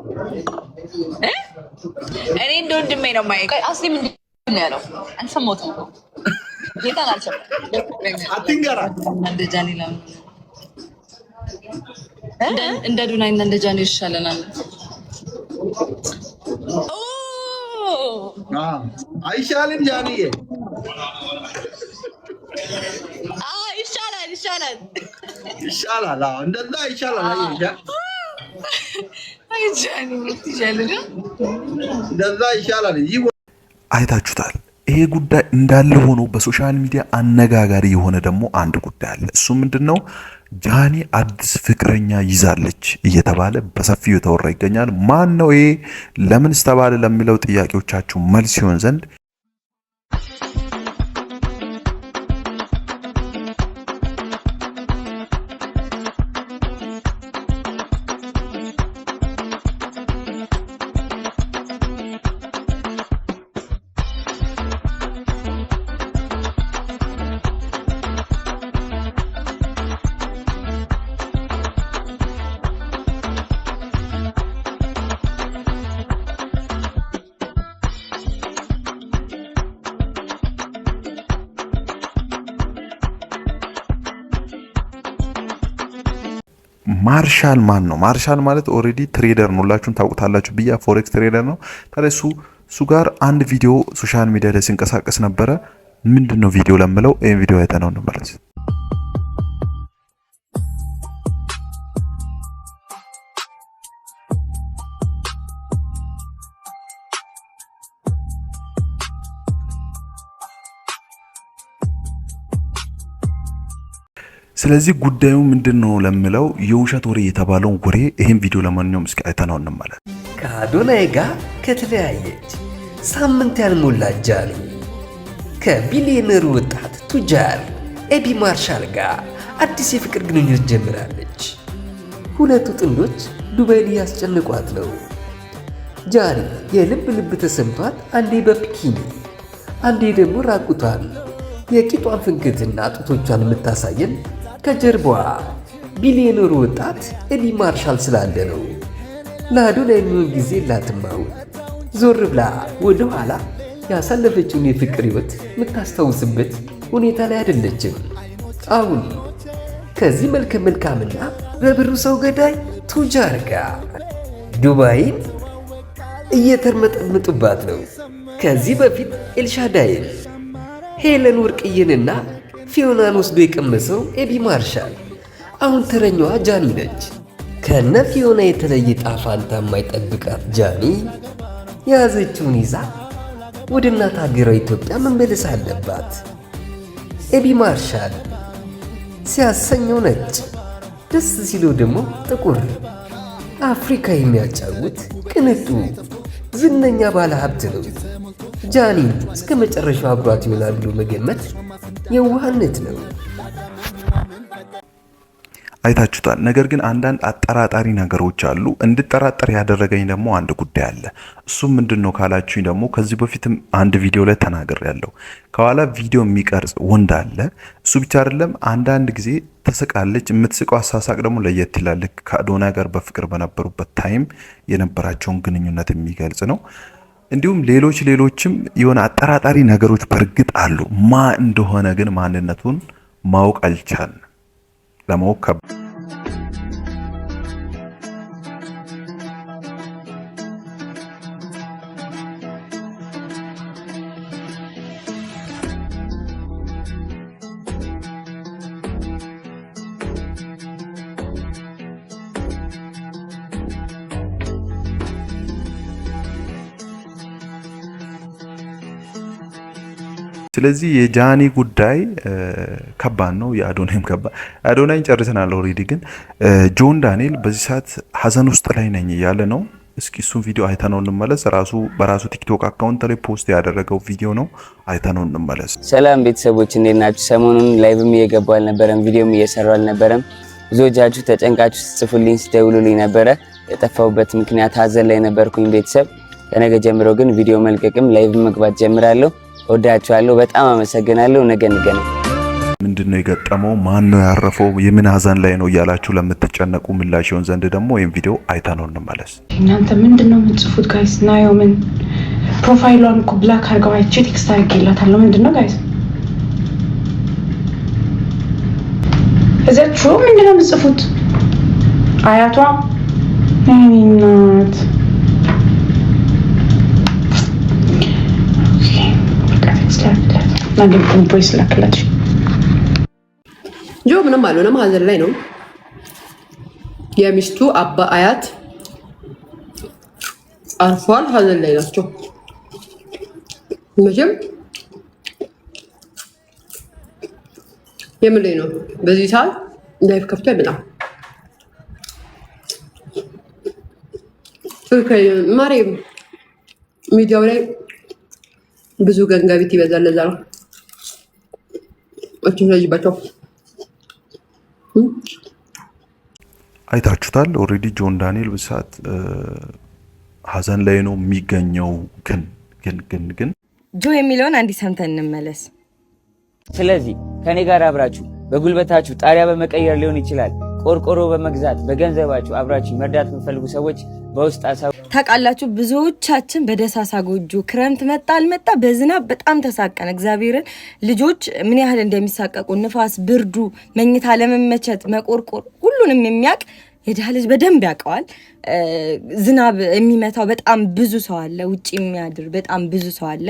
እኔ እንደ ወንድሜ ነው ማይክ። አስሊ ምንድን ነው ያለው? አልሰማሁትም። ጌታን አልሰማሁትም። አትንገራ እንደ ጃኒ ነው እንደ ዱናይ እና እንደ ጃኒ ይሻለናል። አይሻልም? ጃኒዬ ይሻላል። እንደዛ ይሻላል። እንደዛ ይሻላል። አይታችሁታል። ይሄ ጉዳይ እንዳለ ሆኖ በሶሻል ሚዲያ አነጋጋሪ የሆነ ደግሞ አንድ ጉዳይ አለ። እሱ ምንድነው? ጃኒ አዲስ ፍቅረኛ ይዛለች እየተባለ በሰፊው የተወራ ይገኛል። ማን ነው ይሄ? ለምንስ ተባለ? ለሚለው ጥያቄዎቻችሁ መልስ ይሆን ዘንድ ማርሻል ማን ነው? ማርሻል ማለት ኦሬዲ ትሬደር ነው፣ ሁላችሁም ታውቁታላችሁ ብያ ፎሬክስ ትሬደር ነው። ታዲያ እሱ ጋር አንድ ቪዲዮ ሶሻል ሚዲያ ላይ ሲንቀሳቀስ ነበረ። ምንድነው ቪዲዮ ለምለው ይሄን ቪዲዮ አይተነው እንመለስ። ስለዚህ ጉዳዩ ምንድነው ለምለው የውሸት ወሬ የተባለውን ወሬ ይሄን ቪዲዮ ለማንኛውም እስኪ አይተነው እንመለስ። ከአዶናይ ጋር ከተለያየች ሳምንት ያልሞላት ጃኒ ከቢሊየነሩ ወጣት ቱጃር ኤቢ ማርሻል ጋር አዲስ የፍቅር ግንኙነት ጀምራለች። ሁለቱ ጥንዶች ዱባይ ላይ ያስጨንቋት ነው። ጃኒ የልብ ልብ ተሰምቷት አንዴ በፒኪኒ አንዴ ደግሞ ራቁቷን የቂጧን ፍንክትና ጡቶቿን የምታሳየን ከጀርባዋ ቢሊየነሩ ወጣት ኤቢ ማርሻል ስላለ ነው። ለአዶናይ የሚሆን ጊዜ የላትማው። ዞር ብላ ወደ ኋላ ያሳለፈችውን የፍቅር ህይወት የምታስታውስበት ሁኔታ ላይ አይደለችም። አሁን ከዚህ መልከ መልካምና በብሩ ሰው ገዳይ ቱጃር ጋር ዱባይን እየተርመጠመጡባት ነው። ከዚህ በፊት ኤልሻዳይን፣ ሄለን ወርቅዬንና ፊዮናን ወስዶ የቀመሰው ኤቢ ማርሻል አሁን ተረኛዋ ጃኒ ነች። ከነ ፊዮና የተለየ ጣፋንታ የማይጠብቃት ጃኒ የያዘችውን ይዛ ወደ እናት ሀገሯ ኢትዮጵያ መመለስ አለባት። ኤቢ ማርሻል ሲያሰኘው ነጭ፣ ደስ ሲለው ደግሞ ጥቁር፣ አፍሪካ የሚያጫውት ቅንጡ ዝነኛ ባለ ሀብት ነው። ጃኒን እስከ መጨረሻው አብሯት ይሆናል ብሎ መገመት የዋህነት ነው። አይታችሁታል። ነገር ግን አንዳንድ አጠራጣሪ ነገሮች አሉ። እንድጠራጠር ያደረገኝ ደግሞ አንድ ጉዳይ አለ። እሱም ምንድነው ካላችሁኝ ደግሞ ከዚህ በፊትም አንድ ቪዲዮ ላይ ተናግሬያለሁ። ከኋላ ቪዲዮ የሚቀርጽ ወንድ አለ። እሱ ብቻ አይደለም፣ አንዳንድ ጊዜ ትስቃለች። የምትስቀው አሳሳቅ ደግሞ ለየት ይላል። ከአዶናይ ጋር በፍቅር በነበሩበት ታይም የነበራቸውን ግንኙነት የሚገልጽ ነው። እንዲሁም ሌሎችም የሆነ አጠራጣሪ ነገሮች በእርግጥ አሉ። ማ እንደሆነ ግን ማንነቱን ማወቅ አልቻልንም። ለማወቅ ስለዚህ የጃኒ ጉዳይ ከባድ ነው። የአዶናይም ከባድ። አዶናይን ጨርሰናል ኦልሬዲ። ግን ጆን ዳንኤል በዚህ ሰዓት ሀዘን ውስጥ ላይ ነኝ እያለ ነው። እስኪ እሱን ቪዲዮ አይተነው እንመለስ። በራሱ ቲክቶክ አካውንት ላይ ፖስት ያደረገው ቪዲዮ ነው። አይተነው እንመለስ። ሰላም ቤተሰቦች እንዴት ናችሁ? ሰሞኑን ላይቭም እየገባው አልነበረም፣ ቪዲዮም እየሰራው አልነበረም። ብዙዎቻችሁ ተጨንቃችሁ ስትጽፉልኝ ስትደውሉልኝ ነበረ። የጠፋሁበት ምክንያት ሀዘን ላይ ነበርኩኝ ቤተሰብ። ከነገ ጀምሮ ግን ቪዲዮ መልቀቅም ላይቭ መግባት ጀምራለሁ። ወዳችኋለሁ። በጣም አመሰግናለሁ። ነገ እንገናኝ። ምንድነው የገጠመው? ማን ነው ያረፈው? የምን ሀዘን ላይ ነው እያላችሁ ለምትጨነቁ ምላሽ ይሆን ዘንድ ደግሞ ይሄን ቪዲዮ አይተነው እንመለስ። እናንተ ምንድነው የምትጽፉት ጋይስ? ናዮ ምን ፕሮፋይሏን እኮ ብላክ አድርገው አይቼ ቴክስት አድርጌላታለሁ። ምንድነው ጋይስ? እዛችሁ ምንድነው የምትጽፉት? አያቷ እናት ጆ ምንም አልሆነም፣ ሀዘን ላይ ነው። የሚስቱ አባ አያት አርፏል፣ ሀዘን ላይ ናቸው። መቼም የምን ላይ ነው በዚህ ሰዓት ላይፍ ከፍቶ አይመጣም። ማሬ ሚዲያው ላይ ብዙ ገንዘብ ይበዛል። ለዛ ነው ለጅባቸው አይታችሁታል። ኦልሬዲ ጆን ዳንኤል በሰዓት ሀዘን ላይ ነው የሚገኘው። ግን ጆ የሚለውን አንድ ሰምተን እንመለስ። ስለዚህ ከኔ ጋር አብራችሁ በጉልበታችሁ ጣሪያ በመቀየር ሊሆን ይችላል፣ ቆርቆሮ በመግዛት በገንዘባችሁ አብራችሁ መርዳት የምትፈልጉ ሰዎች በውስጥ ታውቃላችሁ ብዙዎቻችን በደሳሳ ጎጆ ክረምት መጣ አልመጣ በዝናብ በጣም ተሳቀን እግዚአብሔርን ልጆች ምን ያህል እንደሚሳቀቁ ንፋስ ብርዱ መኝታ ለመመቸት መቆርቆር ሁሉንም የሚያቅ የድሃ ልጅ በደንብ ያውቀዋል ዝናብ የሚመታው በጣም ብዙ ሰው አለ ውጪ የሚያድር በጣም ብዙ ሰው አለ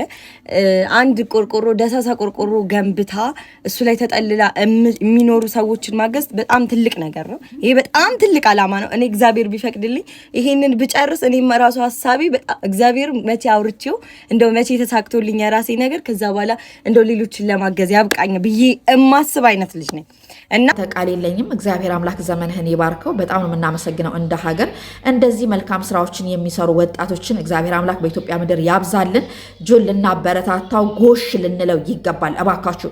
አንድ ቆርቆሮ ደሳሳ ቆርቆሮ ገንብታ እሱ ላይ ተጠልላ የሚኖሩ ሰዎችን ማገዝ በጣም ትልቅ ነገር ነው ይሄ በጣም ትልቅ አላማ ነው እኔ እግዚአብሔር ቢፈቅድልኝ ይሄንን ብጨርስ እኔ መራሱ ሐሳቢ እግዚአብሔር መቼ አውርቼው እንደው መቼ ተሳክቶልኝ የራሴ ነገር ከዛ በኋላ እንደው ሌሎችን ለማገዝ ያብቃኝ ብዬ እማስብ አይነት ልጅ ነኝ እና ተቃል የለኝም እግዚአብሔር አምላክ ዘመንህን ይባርከው በጣም ነው የምናመሰግነው እንደ ሀገር እንደዚህ መልካም ስራዎችን የሚሰሩ ወጣቶችን እግዚአብሔር አምላክ በኢትዮጵያ ምድር ያብዛልን ጆል ልናበረታታው ጎሽ ልንለው ይገባል እባካችሁ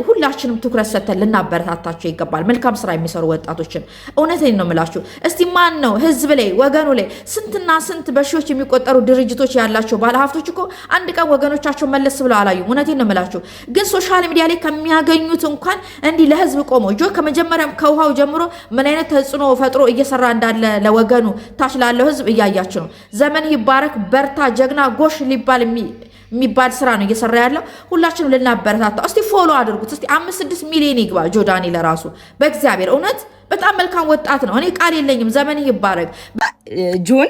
ሁላችንም ትኩረት ሰጥተን ልናበረታታቸው ይገባል መልካም ስራ የሚሰሩ ወጣቶችን እውነቴን ነው የምላችሁ እስቲ ማን ነው ህዝብ ላይ ወገኑ ላይ ስንትና ስንት በሺዎች የሚቆጠሩ ድርጅቶች ያላቸው ባለሀብቶች እኮ አንድ ቀን ወገኖቻቸው መለስ ብለው አላዩ እውነቴን ነው የምላችሁ ግን ሶሻል ሚዲያ ላይ ከሚያገኙት እንኳን እንዲህ ለህዝብ ቆሞ ጆ ከመጀመሪያም ከውሃው ጀምሮ ምን አይነት ተጽዕኖ ፈጥሮ እየሰራ እንዳለ ለወገኑ ታች ላለው ህዝብ እያያችሁ ነው ዘመን ይባረክ በርታ ጀግና ጎሽ ሊባል የሚባል ስራ ነው እየሰራ ያለው ሁላችንም ልናበረታታው እስቲ ፎሎ አድርጉት እስቲ 5-6 ሚሊዮን ይግባ ጆዳኒ ለራሱ በእግዚአብሔር እውነት በጣም መልካም ወጣት ነው እኔ ቃል የለኝም ዘመን ይባረክ ጆን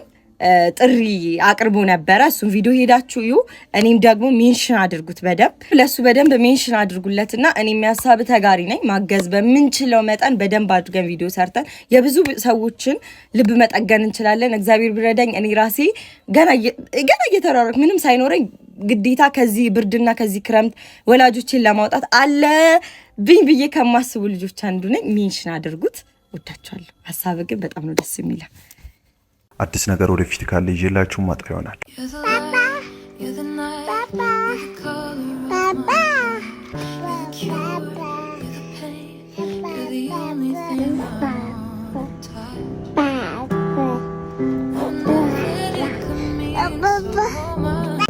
ጥሪ አቅርቦ ነበር እሱን ቪዲዮ ሄዳችሁ እዩ እኔም ደግሞ ሜንሽን አድርጉት በደንብ ለሱ በደንብ ሜንሽን አድርጉለትና እኔ የሚያሳብ ተጋሪ ነኝ ማገዝ በምንችለው መጠን በደንብ አድርገን ቪዲዮ ሰርተን የብዙ ሰዎችን ልብ መጠገን እንችላለን እግዚአብሔር ቢረዳኝ እኔ ራሴ ገና እየተራረኩ ምንም ሳይኖረኝ ግዴታ ከዚህ ብርድና ከዚህ ክረምት ወላጆችን ለማውጣት አለ ብዬ ከማስቡ ልጆች አንዱ ነኝ ሜንሽን አድርጉት ወዳችኋለሁ ሐሳብ ግን በጣም ነው ደስ የሚለው አዲስ ነገር ወደፊት ካለ ይዤላችሁ ማጣ ይሆናል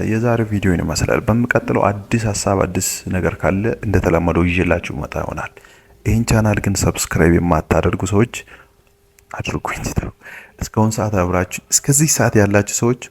የዛሬው ቪዲዮ ይመስላል በመቀጠለው አዲስ ሐሳብ አዲስ ነገር ካለ እንደተለመደው ይዤላችሁ ማጣ ይሆናል ይሄን ቻናል ግን ሰብስክራይብ የማታደርጉ ሰዎች አድርጉኝ እስካሁን ሰዓት አብራችሁ እስከዚህ ሰዓት ያላችሁ ሰዎች